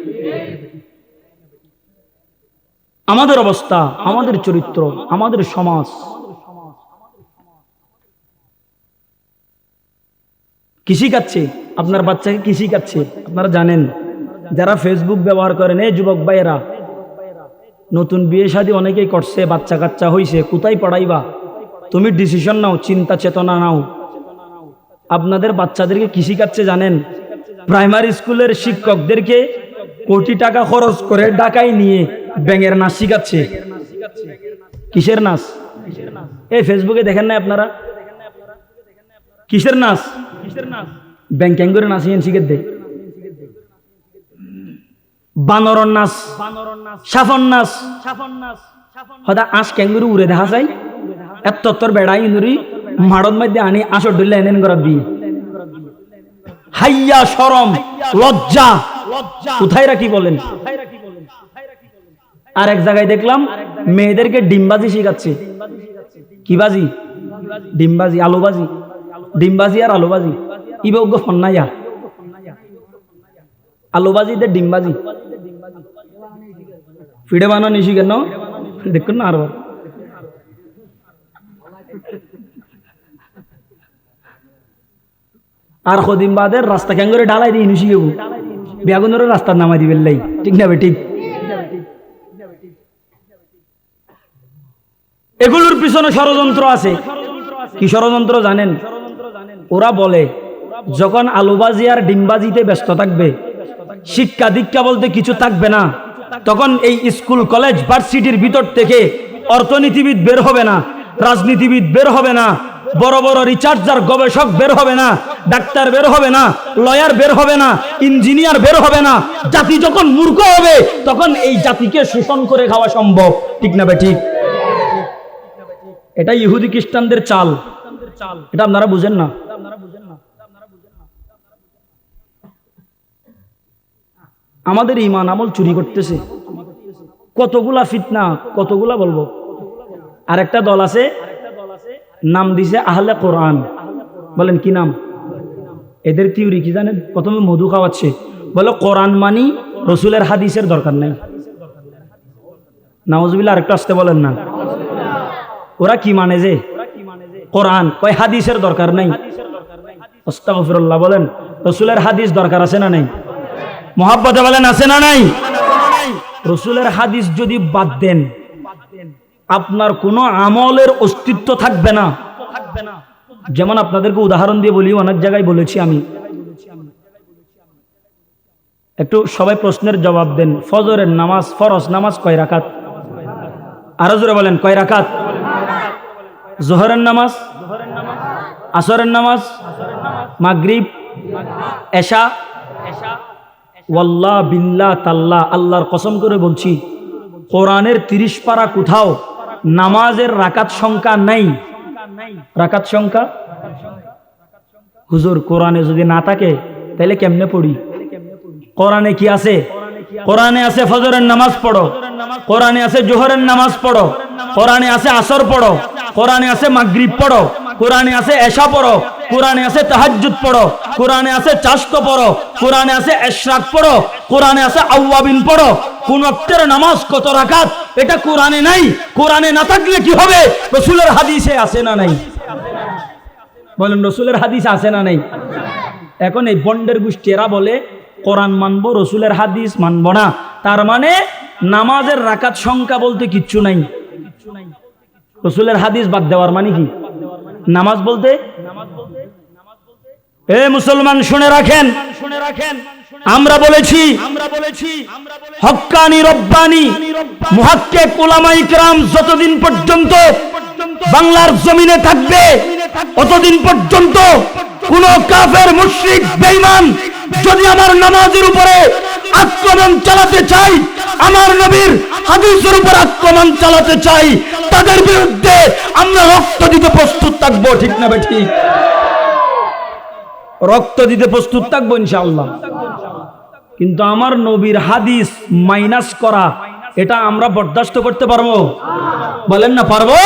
আমাদের অবস্থা, আমাদের চরিত্র, আমাদের সমাজ কি শিখাচ্ছে? আপনার বাচ্চাকে কি শিখাচ্ছে আপনারা জানেন? যারা ফেসবুক ব্যবহার করেন, এই যুবক ভাইয়েরা, নতুন বিয়ে শাদী অনেকেই করছে, বাচ্চা কাচ্চা হইছে, কোথায় পড়াইবা? তুমি ডিসিশন নাও, চিন্তা চেতনা নাও। আপনাদের বাচ্চাদেরকে কি শিখাচ্ছে জানেন? প্রাইমারি স্কুলের শিক্ষকদেরকে কোটি টাকা খরচ করে ঢাকায় নিয়ে ব্যাঙের নাচ শিখাচ্ছে। কিসের নাচ? এই ফেসবুকে দেখেন না আপনারা? কিসের নাচ? ব্যাং ক্যাং করে নাচ শিখে দে, বানরন নাচ, সাফন নাচ, হদা আঁশ ক্যাঙ্গুরি উড়ে দেখা যায়, এত তোর বেড়াই ইন্দুরি মাড়ত মধ্যে আনি আঁশর ডুলে এনেন করার দিয়ে হাইয়া শরম লজ্জা কোথায় রাখি বলেন? আর এক জায়গায় দেখলাম মেয়েদেরকে ডিমবাজি শিখাচ্ছে। কি বাজি? ডিমবাজি, আলুবাজি। ডিমবাজি আর আলুবাজি ইবজ্ঞ ফন্নাইয়া আলুবাজিদের ডিমবাজি ফিডে বানানো নিশি কেন দেখুন না। আর কদিন বাদের রাস্তা কেন করে ঢালাই দিয়ে নিশি গেবো বেগুনের রাস্তার নামাই দিবেন লাই, ঠিক না বে? ঠিক। এগুলোর পিছনে ষড়যন্ত্র আছে। কি ষড়যন্ত্র জানেন? ওরা বলে যখন আলুবাজি আর ডিমবাজিতে ব্যস্ত থাকবে, শিক্ষা দীক্ষা বলতে কিছু থাকবে না, তখন এই স্কুল কলেজ ভার্সিটির ভিতর থেকে অর্থনীতিবিদ বের হবে না, রাজনীতিবিদ বের হবে না, বড় বড় রিসার্চার গবেষক বের হবে না, ডাক্তার বের হবে না, লয়ার বের হবে না, ইঞ্জিনিয়ার বের হবে না। জাতি যখন মূর্খ হবে তখন এই জাতিকে শোষণ করে খাওয়া সম্ভব, ঠিক না ভাই? ঠিক। এটা ইহুদি খ্রিস্টানদের চাল, এটা আপনারা বুঝেন না। আমাদের ঈমান আমল চুরি করতেছে, কতগুলা ফিতনা, কতগুলা বলবো। আর একটা দল আছে, নাম দিছে আহলে কোরআন। বলেন কি নাম? এদের থিওরি কি জানেন? প্রথমে মধু খাওয়াচ্ছে, বলে কোরআন মানি, রসুলের হাদিসের দরকার নাই। নাউজুবিল্লাহ, আরেকটু আসতে বলেন না। ওরা কি মানে যে কোরআন, কয় হাদিসের দরকার নাই। আস্তাগফিরুল্লাহ। বলেন রসুলের হাদিস দরকার আছে না নাই? মোহাব্বতে বলেন আছে না নাই? রসুলের হাদিস যদি বাদ দেন, আপনার কোনো আমলের অস্তিত্ব থাকবে না। যেমন আপনাদেরকে উদাহরণ দিয়ে বলি, অনেক জায়গায় বলেছি আমি। একটু সবাই প্রশ্নের জবাব দেন। ফজরের নামাজ, ফরজ নামাজ কয় রাকাত? আরো জোরে বলেন, কয় রাকাত? জোহরের নামাজ, আসরের নামাজ, মাগরিব, এশা। ওয়াল্লাহ বিল্লাহ তাল্লাহ, আল্লাহর কসম করে বলছি, কোরআনের 30 পারা কোথাও নামাজের রাকাত সংখ্যা নাই। রাকাত সংখ্যা হুজুর কোরআনে যদি না থাকে তাহলে কেমনে পড়ি? কোরআনে কি আছে? কোরআনে আছে ফজরের নামাজ পড়ো, কোরআনে আছে জোহরের নামাজ পড়ো, কোরআনে আছে আসর পড়ো, কোরআনে আছে মাগরিব পড়ো, কোরআনে আছে এশা পড়ো, কোরআনে আছে তাহাজ্জুদ পড়ো, কোরআনে আছে চাশত পড়ো, কোরআনে আছে ইশরাক পড়ো, কোরআনে আছে আওয়াবিন পড়ো। কোন ওয়াক্তের নামাজ কত রাকাত এটা কোরআনে নাই। কোরআনে না থাকলে কি হবে? রাসূলের হাদিসে আছে না নাই? বলেন রাসূলের হাদিসে আছে না নাই? এখন এই বন্ডের গোষ্ঠী এরা বলে কোরআন মানবো, রাসূলের হাদিস মানবো না। তার মানে নামাজের রাকাত সংখ্যা বলতে কিচ্ছু নাই। রাসূলের হাদিস বাদ দেওয়ার মানে কি? নামাজ বলতে এ মুসলমান শুনে রাখেন, আমরা বলেছি হক্কানি রব্বানি মুহাক্কিক উলামায়ে কিরাম যতদিন পর্যন্ত বাংলার জমিনে থাকবে ততদিন পর্যন্ত কোন কাফের মুশরিক বেঈমান যদি আমার নামাজের উপরে আক্রমণ চালাতে চাই, আমার নবীর হাদিসের উপর আক্রমণ চালাতে চাই, তাদের বিরুদ্ধে আমরা রক্ত দিতে প্রস্তুত থাকবো, ঠিক না ভাই? ঠিক। রক্ত দিতে প্রস্তুত থাকবো ইনশাআল্লাহ। কিন্তু আমার নবীর হাদিস মাইনাস করা, এটা আমরা বরদাস্ত করতে পারবো? বলেন না পারবো?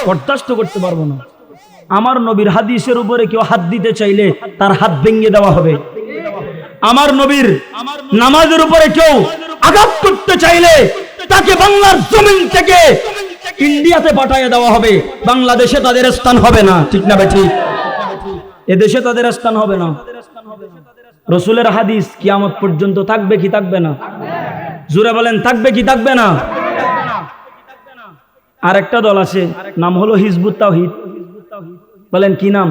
বরদাস্ত করতে পারবো না। আমার নবীর হাদিসের উপরে কেউ হাত দিতে চাইলে তার হাত ভেঙে দেওয়া হবে। আমার নবীর নামাজের উপরে কেউ আঘাত করতে চাইলে তাকে বাংলার জমিন থেকে ইন্ডিয়াতে পাঠিয়ে দেওয়া হবে। বাংলাদেশে তাদের স্থান হবে না, ঠিক না ভাই? ঠিক। এদেশে তাদের স্থান হবে না। রাসূলের হাদিস কিয়ামত পর্যন্ত থাকবে কি থাকবে না? জোরে বলেন, থাকবে কি থাকবে না? আর একটা দল আছে, নাম হলো হিজবুত তাওহীদ। বলেন কি নাম?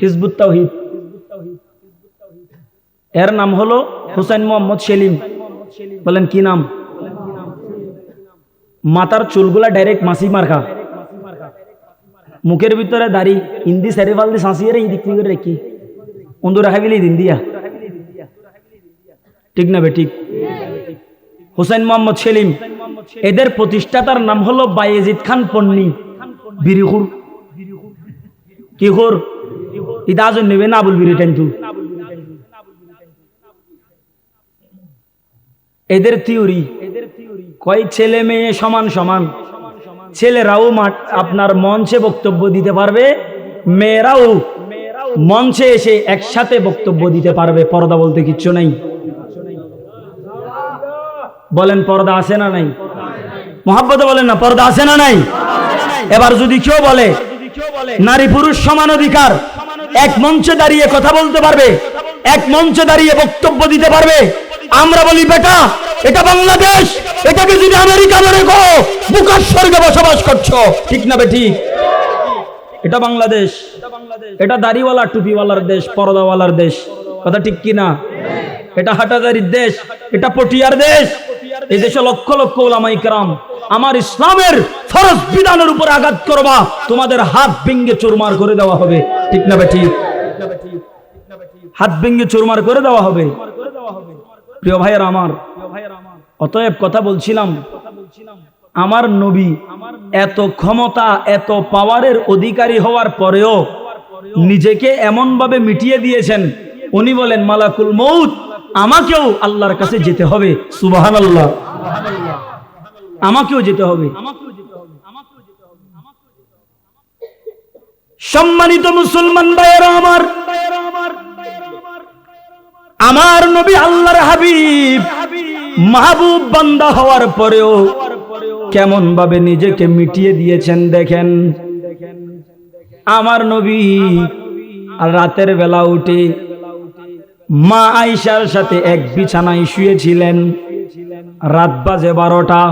হিজবুত তাওহীদ। এর নাম হলো হুসাইন মোহাম্মদ সেলিম। বলেন কি নাম? মাথার চুলগুলা ডাইরেক্ট মাসি মার্কা, মুখের ভিতরে দাড়ি, ইন্দি সেরিফাল দি সাঁসিয়ে ই দিক করে রেখি উন্দু রাখাবিলি দিন দিয়া, ঠিক না বে? ঠিক। হুসাইন মোহাম্মদ সেলিম, এদের প্রতিষ্ঠাতার নাম হলো বায়েজিদ খান পন্নী বিরিখুর। কি খুর? ইদাজ নেবে না আবুল বিরি টেন্টু। এদের থিওরি কয় ছেলে মেয়ে সমান সমান, ছেলেরাও আপনার মঞ্চে বক্তব্য দিতে পারবে, মেয়েরাও মঞ্চে এসে একসাথে বক্তব্য দিতে পারবে, পর্দা বলতে কিচ্ছু নাই। বলেন পর্দা আছে না নাই? মোহাব্বতে বলেন না, পর্দা আছে না নাই? এবার যদি কেউ বলে নারী পুরুষ সমান অধিকার, এক মঞ্চে দাঁড়িয়ে কথা বলতে পারবে, এক মঞ্চে দাঁড়িয়ে বক্তব্য দিতে পারবে, আমরা বলি বেটা এটা বাংলাদেশ, এটাকে যদি আমেরিকা মনে করো বুকার স্বর্গে বসবাস করছো, ঠিক না বেটি? এটা বাংলাদেশ, এটা দাড়িওয়ালা টুপিওয়ালার দেশ, পর্দাওয়ালার দেশ, কথা ঠিক কি না? এটা হাটাজারির দেশ, এটা পটিয়ার দেশ। এই দেশে লক্ষ লক্ষ উলামায়ে কেরাম আমার ইসলামের ফরজ বিধানের উপর আঘাত করবা, তোমাদের হাত ভেঙে চুরমার করে দেওয়া হবে, ঠিক না বেটি? হাত ভেঙে চুরমার করে দেওয়া হবে। প্রিয় ভাইয়ের আমার, অতএব কথা বলছিলাম, আমার নবী এত ক্ষমতা এত পাওয়ারের অধিকারী হওয়ার পরেও নিজেকে এমন ভাবে মিটিয়ে দিয়েছেন, উনি বলেন মালাকুল মউত আমাকেও আল্লাহর কাছে যেতে হবে, সুবহানাল্লাহ, আমাকেও যেতে হবে। সম্মানিত মুসলমান ভাইয়েরা আমার, আমার নবী আল্লাহর হাবিব মাহবুব বান্দা হওয়ার পরেও কেমন ভাবে নিজেকে মিটিয়ে দিয়েছেন দেখেন। আমার নবী রাতের বেলা উঠে মা আয়েশার সাথে এক বিছানায় শুয়েছিলেন। রাত বাজে 12টা।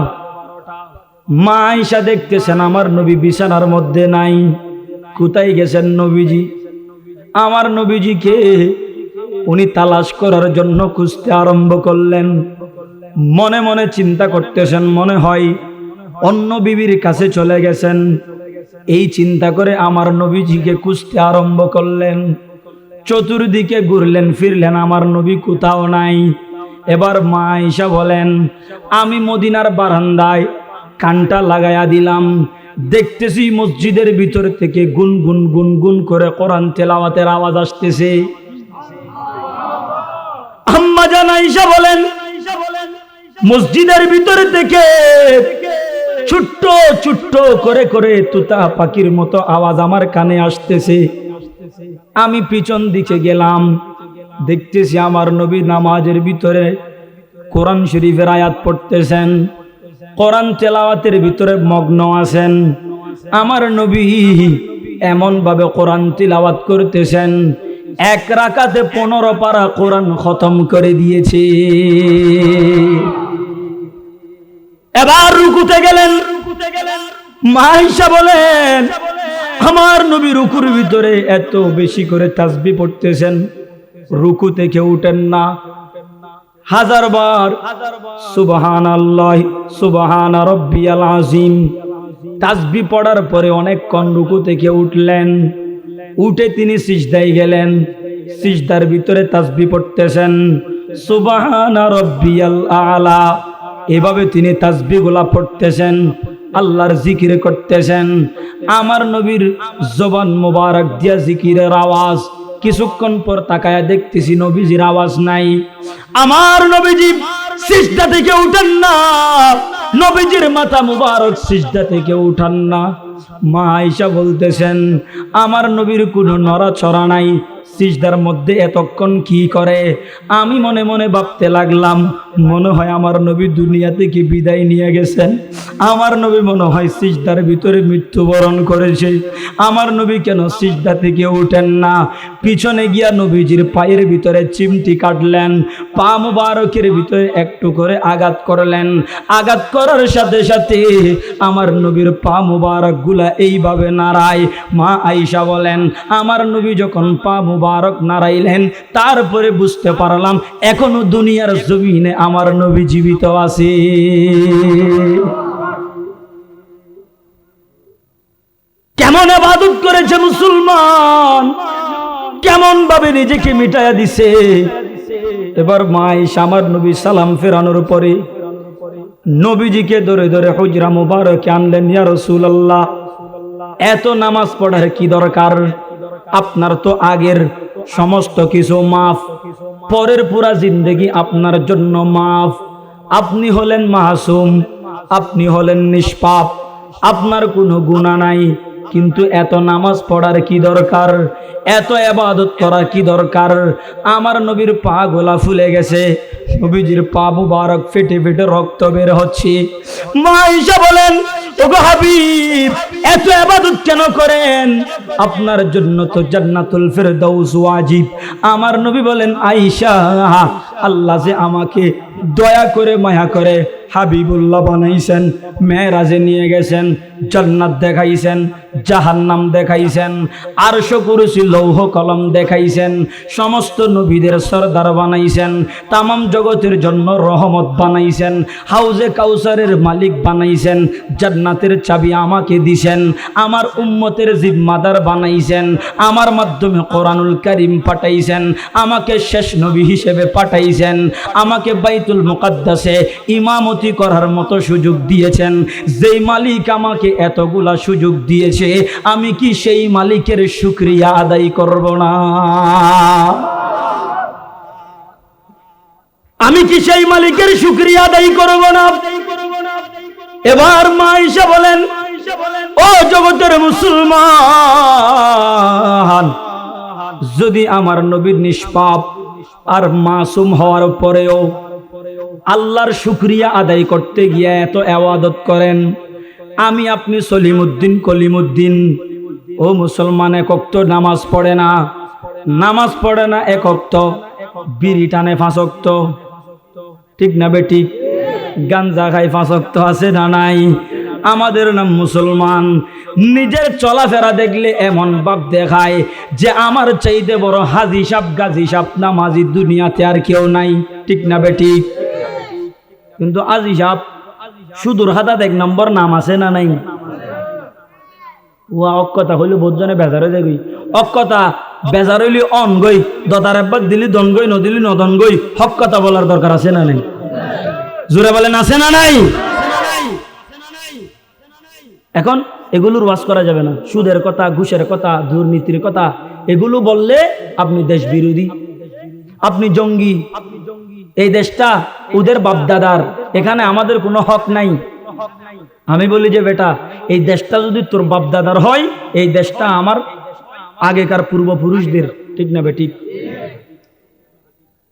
মা আয়েশা দেখতেছেন আমার নবী বিছানার মধ্যে নাই, কোথায় গেছেন নবীজি? আমার নবীজিকে উনি তালাশ করার জন্য খুঁজতে আরম্ভ করলেন। মনে মনে চিন্তা করতেছেন, মনে হয় অন্য বিবির কাছে চলে গেছেন। এই চিন্তা করে আমার নবীজিকে খুঁজতে আরম্ভ করলেন। চতুর্দিকে ঘুরলেন ফিরলেন, আমার নবী কোথাও নাই। এবার মা আয়েশা বলেন, আমি মদিনার বারান্দায় কানটা লাগায়া দিলাম, দেখতেছি মসজিদের ভিতর থেকে গুনগুন গুনগুন করে কোরআন তেলাওয়াতের আওয়াজ আসতেছে। আম্মা জান আয়েশা বলেন, মসজিদের ভিতর থেকে ছোট্ট ছোট্ট করে করে তুতা পাখির মতো আওয়াজ আমার কানে আসতেছে। আমি পিছন দিকে গেলাম, দেখতেছি আমার নবী নামাজের ভিতরে কোরআন শরীফের আয়াত পড়তেছেন, কোরআন তেলাওয়াতের ভিতরে মগ্ন আছেন। আমার নবী এমন ভাবে কোরআন তিলাওয়াত করতেছেন, এক রাকাতে 15 পারা কোরআন খতম করে দিয়েছে। এবার রুকুতে গেলেন। মা আয়েশা বলেন, আমার নবী রুকুর ভিতরে এত বেশি করে তাসবিহ পড়তেছেন, রুকু থেকে উঠেন না। 1000 বার সুবহানাল্লাহ সুবহান রাব্বিয়াল আযীম তাসবিহ পড়ার পরে অনেকক্ষণ রুকু থেকে উঠলেন। উঠে তিনি সিজদায় গেলেন। সিজদার ভিতরে তাসবিহ পড়তেছেন, সুবহান রাব্বিয়াল আলা। এভাবে তিনি তাসবিহগুলা পড়তেছেন, আল্লাহর জিকির করতেছেন। আমার নবীর জবান মোবারক দিয়া জিকিরের আওয়াজ। কিছুক্ষণ পর তাকায়া দেখতেছি নবীজির আওয়াজ নাই। আমার নবীজি সিজদা থেকে উঠেন না, নবীজির মাথা মুবারক সিজদা থেকে উঠান না। মা আয়েশা বলতেছেন, আমার নবীর কোনো নড়াচড়া নাই, সিজদার মধ্যে এতক্ষণ কি করে? আমি মনে মনে ভাবতে লাগলাম, মনে হয় আমার নবী দুনিয়া থেকে বিদায় নিয়ে গেছেন। আমার নবী মনে হয় সিজদার ভিতরে মৃত্যুবরণ করেছে। আমার নবী কেন সিজদা থেকে উঠেন না? পিছনে গিয়া নবীজির পায়ের ভিতরে চিমটি কাটলেন, পা মুবারকের ভিতরে একটু করে আঘাত করলেন। আঘাত করার সাথে সাথে আমার নবীর পা মুবারক গুলা এইভাবে নাড়ায়। মা আয়েশা বলেন, আমার নবী যখন পা মুবারক নাড়াইলেন, তারপরে বুঝতে পারলাম এখনো দুনিয়ার জমিনে আমার নবী জীবিত আছে। কেমন ইবাদত করেছে মুসলমান, কেমন ভাবে নিজেকে মিটায়া দিছে। এবার মা আয়েশা আমার নবী সালাম ফেরানোর পরে নবীজিকে ধরে ধরে হুজরা মুবারকে আনলেন। ইয়া রাসূলুল্লাহ, এত নামাজ পড়ার কি দরকার? আপনার তো আগের সমস্ত কিছু মাফ, পরের পুরা জিন্দেগি আপনার জন্য মাফ। আপনি হলেন মাসুম, আপনি হলেন নিষ্পাপ, আপনার কোনো গুনাহ নাই, কিন্তু এত নামাজ পড়ার কি দরকার, এত ইবাদত করার কি দরকার? আমার নবীর পা গোলা ফুলে গেছে, নবীজির পা মুবারক ফেটে ফেটে রক্ত বের হচ্ছে। মা আয়েশা বলেন, ওগো হাবিব, এত ইবাদত কেন করেন? আপনার জন্য তো জান্নাতুল ফেরদাউস ওয়াজিব। আমার নবী বলেন, আয়েশা, আল্লাহ যে আমাকে দয়া করে মায়া করে হাবিবুল্লাহ বানাইছেন, মেরাজে নিয়ে গেছেন, জান্নাত দেখাইছেন, জাহান্নাম দেখাইছেন, আরশ কুরসি লৌহ কলম দেখাইছেন, সমস্ত নবীদের সরদার বানাইছেন, তামাম জগতের জন্য রহমত বানাইছেন, হাউজে কাউসারের মালিক বানাইছেন, জান্নাতের চাবি আমাকে দিছেন, আমার উম্মতের জিম্মাদার বানাইছেন, আমার মাধ্যমে কোরআনুল কারীম পাঠাইছেন, আমাকে শেষ নবী হিসেবে পাঠাইছেন, আমাকে বাইতুল মুকাদ্দাসে ইমামতি করার মতো সুযোগ দিয়েছেন। যেই মালিক আমাকে এতগুলা সুযোগ দিয়েছে, আমি কি সেই মালিকের শুকরিয়া আদায় করব না? আমি কি সেই মালিকের শুকরিয়া আদায় করব না? এবার মা আয়েশা বলেন, ও জগতের মুসলমান, যদি আমার নবীর নিষ্পাপ আর মাসুম হওয়ার পরেও আল্লাহর শুকরিয়া আদায় করতে গিয়ে এত ইবাদত করেন, আমি আপনি সলিমউদ্দিন কলিমউদ্দিন, ও মুসলমান, এক ওয়াক্ত নামাজ পড়ে না, নামাজ পড়ে না এক ওয়াক্ত, বিড়ি টানে 5 ওয়াক্ত, ঠিক না বেঠিক? গাঞ্জা খাই 5 ওয়াক্ত, আছে না নাই? আমাদের নাম মুসলমান। নিজের চলাফেরা দেখলে এমন ভাব দেখায় যে আমার চাইতে বড় হাজি সাহেব, গাজী সাহেব, নামাজি দুনিয়াতে আর কেউ নাই, ঠিক না বেঠিক? কিন্তু আজি সাহেব সুদূর হাতাত 1 নম্বর নাম আছে না নাই? ও অকথা হইলে বোধজনে বেজার হয়ে যাবি, অকথা বেজার হইলে অন গই, দতার একবার দিলি দন গই, নদিলি নদন গই, হক কথা বলার দরকার আছে না নাই? জোরে বলেন, আছে না নাই? এখন এগুলোর ওয়াজ করা যাবে না। সুদের কথা, ঘুষের কথা, দুর্নীতির কথা, এগুলো বললে আপনি দেশ বিরোধী, আপনি জঙ্গি। এই দেশটা ওদের বাপদাদার, এখানে আমাদের কোনো হক নাই। আমি বলি যে বেটা, এই দেশটা যদি তোর বাপদাদার হয়, এই দেশটা আমার আগেকার পূর্বপুরুষদের, ঠিক না বেঠিক?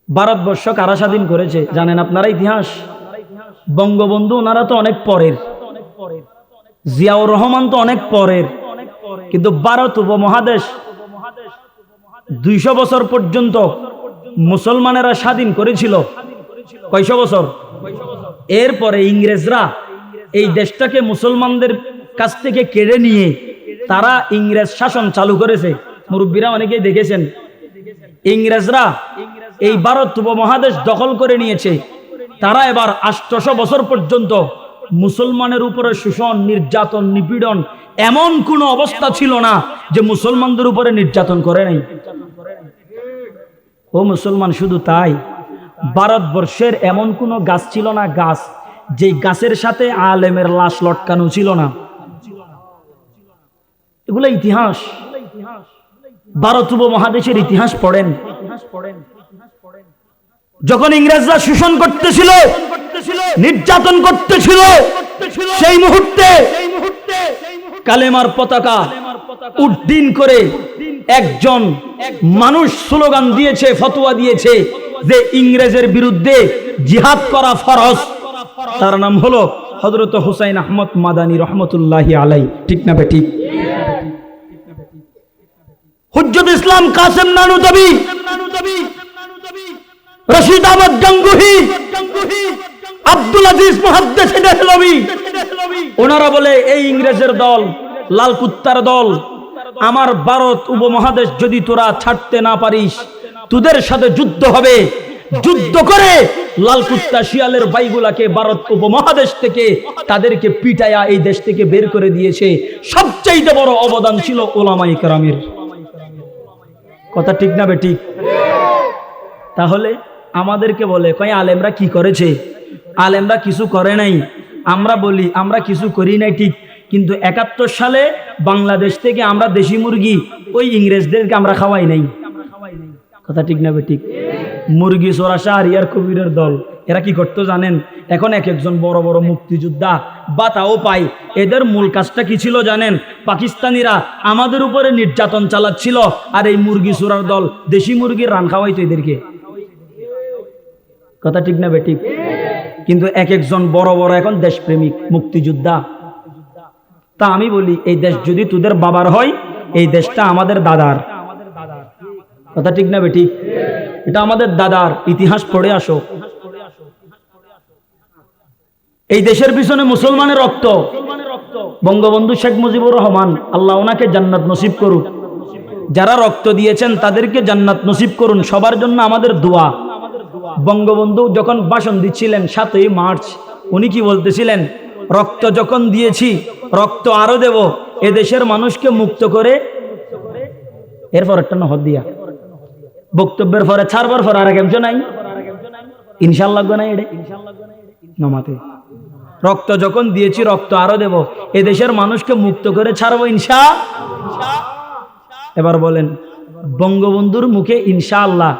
ভারতবর্ষ কারা স্বাধীন করেছে জানেন আপনারা? ইতিহাস। বঙ্গবন্ধু ওনারা তো অনেক পরের, জিয়াউর রহমান তো অনেক পরের, কিন্তু ভারত উপমহাদেশ 200 বছর পর্যন্ত মুসলমানেরা স্বাধীন করেছিল। কয়শো বছর? এরপরে ইংরেজরা এই দেশটাকে মুসলমানদের কাছ থেকে কেড়ে নিয়ে তারা ইংরেজ শাসন চালু করেছে। মুরব্বীরা অনেকেই দেখেছেন, ইংরেজরা এই ভারত উপমহাদেশ দখল করে নিয়েছে। তারা এবার 800 বছর পর্যন্ত মুসলমানের উপরে শোষণ, নির্যাতন, নিপীড়ন, এমন কোনো অবস্থা ছিল না যে মুসলমানদের উপরে নির্যাতন করে নাই। ও মুসলমান, শুধু তাই, ভারতবর্ষের এমন কোনো গাছ ছিল না, গাছ যে গাছের সাথে আলেমের লাশ লটকানো ছিল না। এগুলো ইতিহাস, ভারত উপমহাদেশের ইতিহাস পড়েন। যখন ইংরেজরা শোষণ করতেছিল, নির্যাতন করতেছিল, সেই মুহূর্তে কালেমার পতাকা উড্ডীন করে একজন মানুষ স্লোগান দিয়েছে, ফতোয়া দিয়েছে যে ইংরেজের বিরুদ্ধে জিহাদ করা ফরজ। তার নাম হলো হযরত হুসাইন আহমদ মাদানী রহমতুল্লাহি আলাই, ঠিক না বেঠিক? হুজ্জত ইসলাম কাসেম নানুতবি, রশিদ আহমদ গঙ্গুহি, আব্দুল আজিজ মুহাদ্দিস দেহলভী, ওনারা বলে এই ইংরেজের দল, লাল কুত্তার দল, আমার ভারত উপমহাদেশ যদি তোরা ছাড়তে না পারিস, তোদের সাথে যুদ্ধ হবে। যুদ্ধ করে লাল কুত্তা শিয়ালের ভাইগুলাকে ভারত উপমহাদেশ থেকে তাদেরকে পিটায়া এই দেশ থেকে বের করে দিয়েছে। সবচাইতে বড় অবদান ছিল উলামায়ে কেরামের। কথা ঠিক না বেঠিক? তাহলে আমাদেরকে বলে কয় আলেমরা কি করেছে? আলেমরা কিছু করে নাই। আমরা বলি আমরা কিছু করি নাই, ঠিক, কিন্তু 71 সালে বাংলাদেশ থেকে আমরা দেশি মুরগি ওই ইংরেজদেরকে আমরা খাওয়াই নাই। কথা ঠিক না বেঠিক? মুরগি চোরা শাহরিয়ার কবিরের দল এরা কি করতো জানেন? এখন এক একজন বড় বড় মুক্তিযোদ্ধা বাতাও পায়। এদের মূল কাজটা কি ছিল জানেন? পাকিস্তানিরা আমাদের উপরে নির্যাতন চালাচ্ছিল, আর এই মুরগি চোরার দল দেশি মুরগির রান খাওয়াইতো এদেরকে। কথা ঠিক না বেঠিক? কিন্তু এক একজন বড় বড় এখন দেশপ্রেমিক মুক্তিযোদ্ধা। তা আমি বলি, এই দেশ যদি তোদের বাবার হয়, এই দেশটা আমাদের দাদার। কথা ঠিক না বেঠিক? এটা আমাদের দাদার। ইতিহাস পড়ে আসো। এই দেশের পিছনে মুসলমানের রক্ত। বঙ্গবন্ধু শেখ মুজিবুর রহমান, আল্লাহ ওনাকে জান্নাত নসিব করুন। যারা রক্ত দিয়েছেন তাদেরকে জান্নাত নসিব করুন। সবার জন্য আমাদের দোয়া। বঙ্গবন্ধু যখন ভাষণ দিচ্ছিলেন 7ই মার্চ, উনি কি বলতেছিলেন? রক্ত যখন দিয়েছি, রক্ত আরো দেব, এদেশের মানুষকে মুক্ত করে। এরপর একটা নহর দিয়া বক্তব্যের পরে ছাড়বার পর আর কেমন নাই ইনশাআল্লাহ গো নাই। এটা নমাতে রক্ত যখন দিয়েছি, রক্ত আরো দেব, এদেশের মানুষকে মুক্ত করে ছাড়বো ইনশাআল্লাহ। এবার বলেন, বঙ্গবন্ধুর মুখে ইনশাআল্লাহ,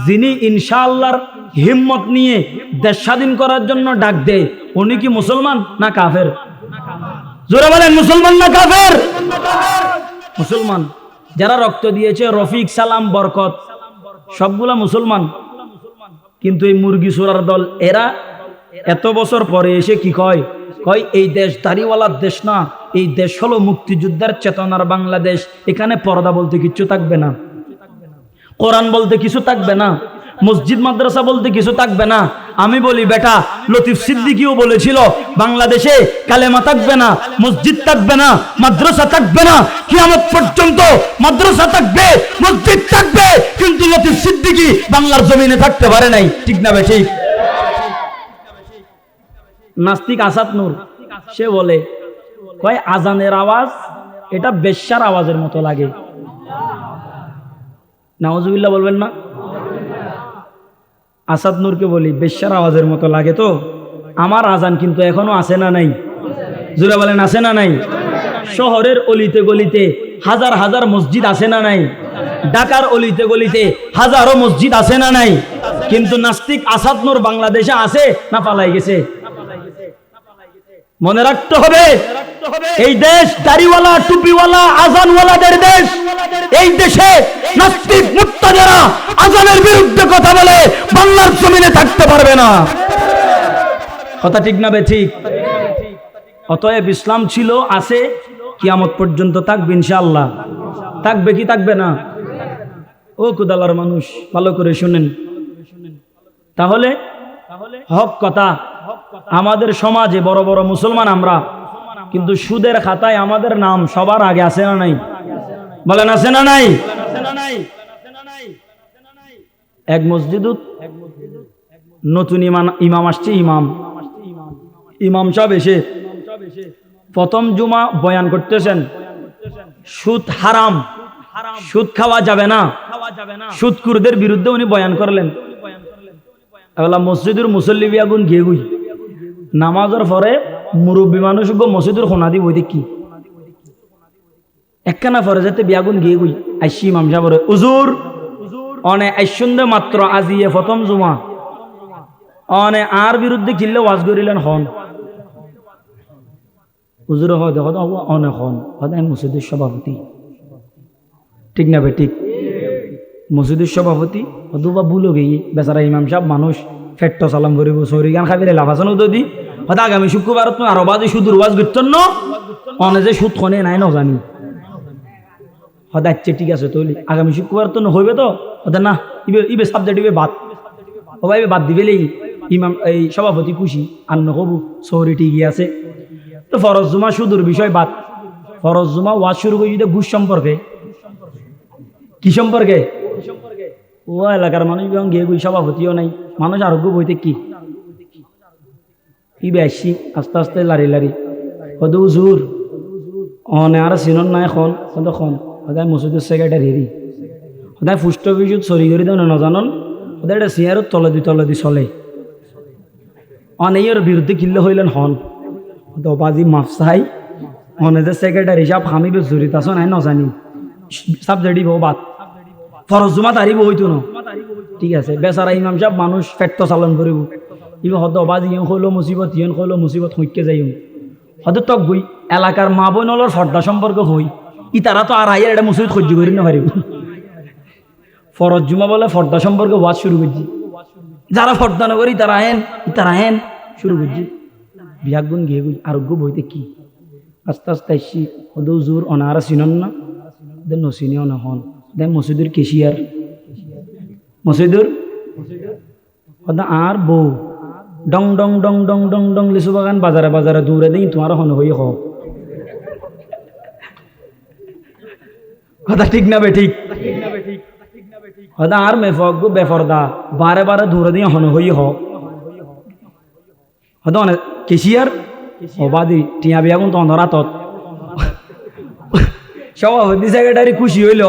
যিনি ইনশাআল্লাহর হিম্মত নিয়ে দেশ স্বাধীন করার জন্য ডাক দেয়, উনি কি মুসলমান না কাফের? জোরে বলেন, মুসলমান না কাফের? মুসলমান। যারা রক্ত দিয়েছে, রফিক, সালাম, বরকত, সবগুলা মুসলমান। কিন্তু এই মুরগি চোরার দল এরা এত বছর পরে এসে কি কয়? এই দেশ দাড়িওয়ালার দেশ না, এই দেশ হলো মুক্তিযোদ্ধার চেতনার বাংলাদেশ। এখানে পর্দা বলতে কিছু থাকবে না, কোরআন বলতে কিছু থাকবে না, মসজিদ মাদ্রাসা বলতে কিছু থাকবে না। আমি বলি বেটা, লতিফ সিদ্দিকীও বলেছিল বাংলাদেশে কালেমা থাকবে না, মসজিদ থাকবে না, মাদ্রাসা থাকবে না, কিয়ামত পর্যন্ত মাদ্রাসা থাকবে, মসজিদ থাকবে, কিন্তু লতিফ সিদ্দিকী বাংলার জমিনে থাকতে পারে নাই। ঠিক না বে ঠিক? নাস্তিক আসাদ নূর সে বলে, আজানের আওয়াজ এটা বেশ্যার আওয়াজের মতো লাগে। নাউজুবিল্লাহ বলবেন না? আসাদ নূরকে বলি, বেশ্যার আওয়াজের মতো লাগে তো? আমার আজান কিন্তু এখনো আছে না নাই? জোরে বলেন, আছে না নাই? শহরের অলিতে গলিতে হাজার হাজার মসজিদ আছে না নাই? ঢাকার অলিতে গলিতে হাজারো মসজিদ আছে না নাই? কিন্তু নাস্তিক আসাদ নূর বাংলাদেশে আছে না পালাই গেছে? মনে রাখতে হবে, এই দেশ দাড়িওয়ালা, টুপিওয়ালা, আজানওয়ালাদের দেশ। এই দেশে নাস্তিক মুর্তাজারা আজানের বিরুদ্ধে কথা বলে বাংলার জমিনে থাকতে পারবে না। কথা ঠিক না বে ঠিক? অতএব ইসলাম ছিল, আছে, কিয়ামত পর্যন্ত থাকবে ইনশাআল্লাহ। থাকবে কি থাকবে না? ও কুদালার মানুষ, ভালো করে শুনেন। তাহলে হক কথা, আমাদের সমাজে বড় বড় মুসলমান আমরা, কিন্তু সুদের খাতায় আমাদের নাম সবার আগে আছে না নাই? বলেন, আছে না নাই? এক মসজিদ নতুন ইমাম আসছে। ইমাম সাহেব এসে প্রথম জুমা বয়ান করতেছেন, সুদ হারাম, সুদ খাওয়া যাবে না, সুদখোরদের বিরুদ্ধে উনি বয়ান করলেন। মসজিদের মুসল্লি বিয়াগুন গিয়ে গুই নামাজের পরে মুরব্বী মানুষ মসজিদের খোনা দি বই দেখি একখানা পরে যেতে বিয়াগুন গিয়ে গুই আইসি ইমাম সাহেব, উজুর অনে আইসুন্দে মাত্র আজিয়ে প্রথম জুমা অনে আর বিরুদ্ধে কিনলে ওয়াজ করিলেন হন হুজুরে হয় দেখো অনেক হন আমি মসজিদের সভাপতি। ঠিক না ভাই? ঠিক। মসজিদের সভাপতি অথবা ভুলো গিয়ে বেচারা ইমাম সাহেব মানুষ ফেট্ট সালাম করিব সরি গান খাবি লাফাসানো যদি হয়তো আগামী শুক্রবার তুমি আরো বাজে সুদূর ওয়াজ করতেন না অনে যে সুদ খনে নাই না জানি হয়তো আচ্ছা ঠিক আছে তৈলি আগামী শুক্রবার তো হইবে তো হয়তো না ইবে সাবজেক্ট ইবে বাদ ও ভাই বাদ দিবেলেই ইমাম এই সভাপতি খুশি আর নহবু সৌরি ঠিকই আছে। তো ফরজ জুমা সুদূর বিষয় বাদ, ফরজ জুমা ওয়াজ শুরু করে যদি ঘুষ সম্পর্কে কি সম্পর্কে ও এলাকার মানুষ গিয়ে গুই সভাপতিও নাই মানুষ আরোগ্য বইতে কি বেশি আস্তে আস্তে লারি লারি হদু জোর অনে আর চিনন নাই খন খন সদায় মসজিদের সেক্রেটারি সদায় পুষ্ট বিশুত চরি কৰি দেয় নজানন সদায় এটা চেয়ারত তলদি চলে অনেকের বিরুদ্ধে কিনলে হইলেন হন দবাজি মাফসাই অনে যে সেক্রেটারি হিসাব হামিবে জড়িত আছো নাই নজানি সাবজেক্টিভ বাদ ফরজ জুমা তারিব হইতো না ঠিক আছে বেচারা ইমাম সাহেব মানুষ ফেট্ট চালন করিব ইব হদ বাজ ইয়ন হইলো মুসিবত ইয়ন হইলো মুসিবত হইকে যাইম হদ তক গই এলাকার মা বোনলর ফর্দা সম্পর্ক হই ই তারা তো আর আইয়ার এটা মুসিবত সহ্য করি না পারিব ফরজ জুমা বলে ফর্দা সম্পর্কে ওয়াজ শুরু করছি যারা ফর্দা না করি তারা আহেন শুরু করছি বিয়াক গুণ গিয়ে গুই আরোগ্য বইতে কি আস্তে আস্তে আসছি হদৌ জোর অনারা চিনন না দেন নচিনেও না হন দেন মসজিদুর কেশিয়ার মসজিদুর হদা আর বউ ডং ডং ডং ডং ডং ডং লিচু বাগান বাজারে বাজারে দৌড়ে দিই তোমার হন হই হোক কথা ঠিক না বে ঠিক হদা আর মেফক বেফরদা বারে বারে দৌড়ে দিয়ে হন হই হোক হদা অনেক কেশিয়ার অবাদি টিয়া বিয়া কোন তখন রাতত সভাপতি সেক্রেটারি খুশি হইল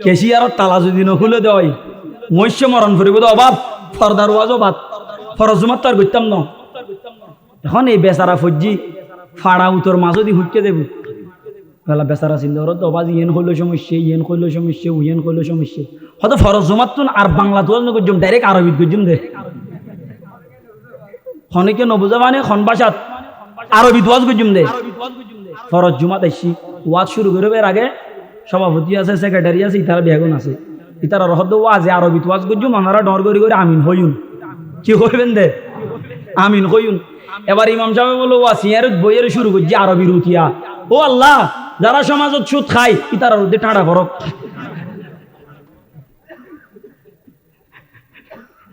কেশিয়ারত তালা যদি নখুলে দেয় মৎস্য মরণ ফুরিব তো অভাব ফরদার ওয়াজ অবাদ ফরজ জুমাত তো আর করতাম না এখন এই বেচারা ফজ্জি ফাড়া উতর মাঝ দি হুটকে দেব বেলা বেচারা চিন্তা করো তো অবাজ ইয়েন হইল সমস্যা ইয়েন হইল সমস্যা উইয়েন হইল সমস্যা হয়তো ফরজ জুমাত তো আর বাংলা তো করছুম ডাইরেক্ট আরবিত করছুম দে খনিকে নবুজা মানে খন বাসাত আরবিত ওয়াজ করছুম দে ফরজ জুমাত আসছি ওয়াজ শুরু করবে এর আগে সভাপতি আছে সেক্রেটারি আছে ইতারা বেগুন আছে ইতারা রহদ ওয়াজে আরবিত ওয়াজ করছুম ওনারা ডর করি করে আমিন হইউন কি হইবেন দে আমিন হইউন এবার ইমাম সাহেব বলো ওয়াসিয়ার বইয়ের শুরু করছি আরবির উঠিয়া ও আল্লাহ যারা সমাজত সুদ খায় ইতারার উদ্দে টাঁড়া করক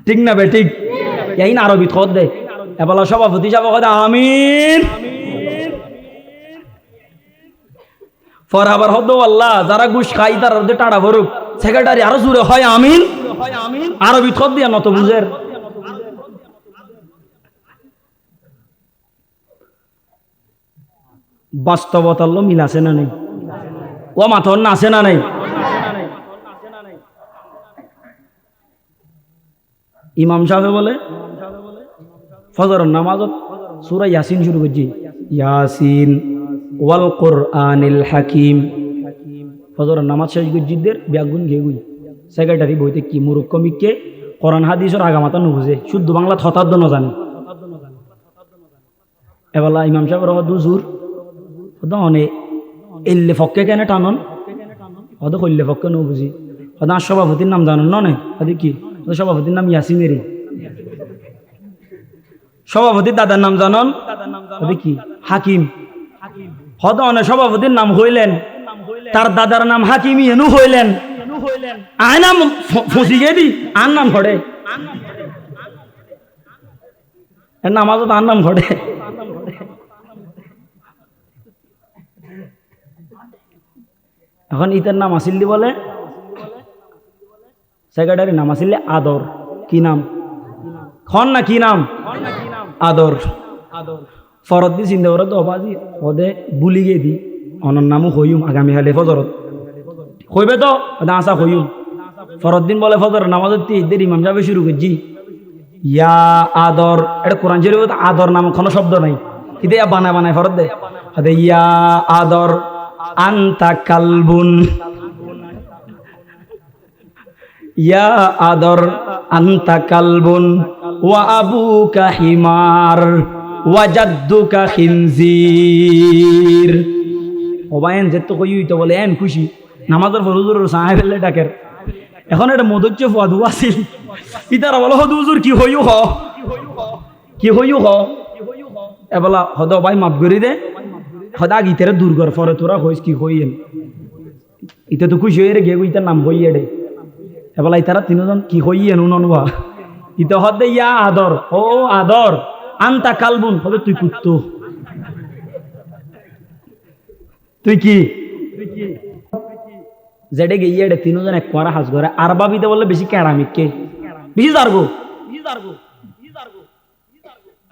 ঠিক না বে ঠিক এই না আরবিত খদ দে এবার সভাপতি সাহেব কথা আমিন ফর আবার হদ আল্লাহ যারা ঘুষ খাই তার উদ্দে টাঁড়া করুক সেক্রেটারি আরো জুড়ে হয় আমিন আরবিত খদ দিয়া নত বুঝের বাস্তবতার মিল আছে না নেই ও মাথর না আছে না নেই ইমাম সাহেব বলে ফজরের নামাজত সূরা ইয়াসিন শুরু করছি ইয়াসিন ওয়াল কোরআনিল হাকিম ফজরের নামাজ শেষ গজ্জিদের ব্যাগুন গেগুই সেক্রেটারি বইতে কি মুরুক্ষ মিককে কোরআন হাদিসের আগামাতা নুবুঝে শুদ্ধ বাংলা থতাদ্দ ন জানে এবেলা ইমাম সাহেব রহ দুজুর অনে এল্লে ফক্কে কেন টানন হয়তো কল্লে ফক্কে ন বুঝি হয়তো আর সভাপতির নাম জানেন নয় হয়তো কি সভাপতির নাম ইয়াসিমেরি সভাপতির দাদার নাম জানন হয়তো কি হাকিম হয়তো অনেক সভাপতির নাম হইলেন তার দাদার নাম হাকিমি হেনু হইলেন আয় নাম ফসি গে দি আর নাম ঘটে নামাজও তার নাম ঘটে এখন ইতার নাম আসিল্লি বলে সেক্রেটারি নাম আসিল্লে আদর কি নাম খন না কি নাম আদর ফরত দি চিন্তা করে তো অবাজি ওদে বুলি গিয়ে দি অনর নামও হইম আগামী হালে ফজরত হইবে তো আসা হইম ফরত দিন বলে ফজর নামাজত ঈদের ইমাম যাবে শুরু করছি ইয়া আদর এটা কোরআন শরীফ আদর নাম কোনো শব্দ নাই কিন্তু বানায় বানায় ফরত দে ইয়া আদর আন্তা কালবুন ইয়া আদর আন্তা কালবুন ওয়া আবুকা হিমার ওয়া জাদ্দুকা খিনজির ওবায়েন যেত কই তো বলে এন খুশি নামাজের পর হুজুর সাহেব ফেললে ডাকের এখন এটা মদজ্জ ফাদু আছিল ইতারা বলে হদ হুজুর কি হইও হ কি হইও হ এবলা হদ ভাই মাফ করি দে হদা গীতের দূর কর পরে তোরা হইস কি হইয়েন ইতে তো খুশি হয়ে রে গে ইতার নাম হইয়ে দে এবলা ইতারা তিনজন কি হইয়েন উননবা ইতে হদে ইয়া আদর ও আদর আন্তা কালবুন হদে তুই কুত্তো তুই কি যেটা গিয়ে এটা তিনজন এক করা হাজ করে আর বাবিতে বললে বেশি ক্যারামিককে বেশি জারবো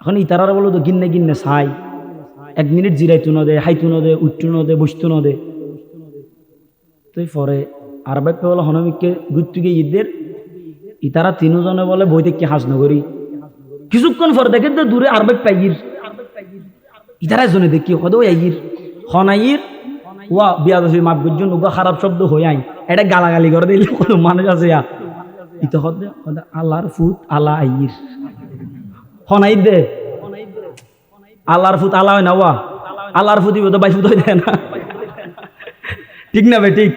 এখন ইতারা বলো তো গিন্নে গিন্নে চাই 1 মিনিট জিরাইতো না দে হাইতো না দে উঠতো না দে বসতো না দে তুই পরে আর বাপে বলে হনমিককে গুত্তুকে ঈদের ইতারা তিনজনে বলে বইতে কি হাজ নগরী কিছুক্ষণ পরে দেখে তো দূরে আর বাপ পাইগির ইতারা জনে দেখি হদো আইগির হনাইর ওয়া বিয়াদবি মাপ গুজন উগা খারাপ শব্দ হই আই এটা গালাগালি করে দিলে কোনো মানুষ আছে ইতো হদে আল্লাহর ফুত আলা আইর হনাই দে আল্লাহর ফুত আলা হয় না ওয়া আল্লাহর ফুতি তো বাই ফুত হই দেয় না ঠিক না ভাই ঠিক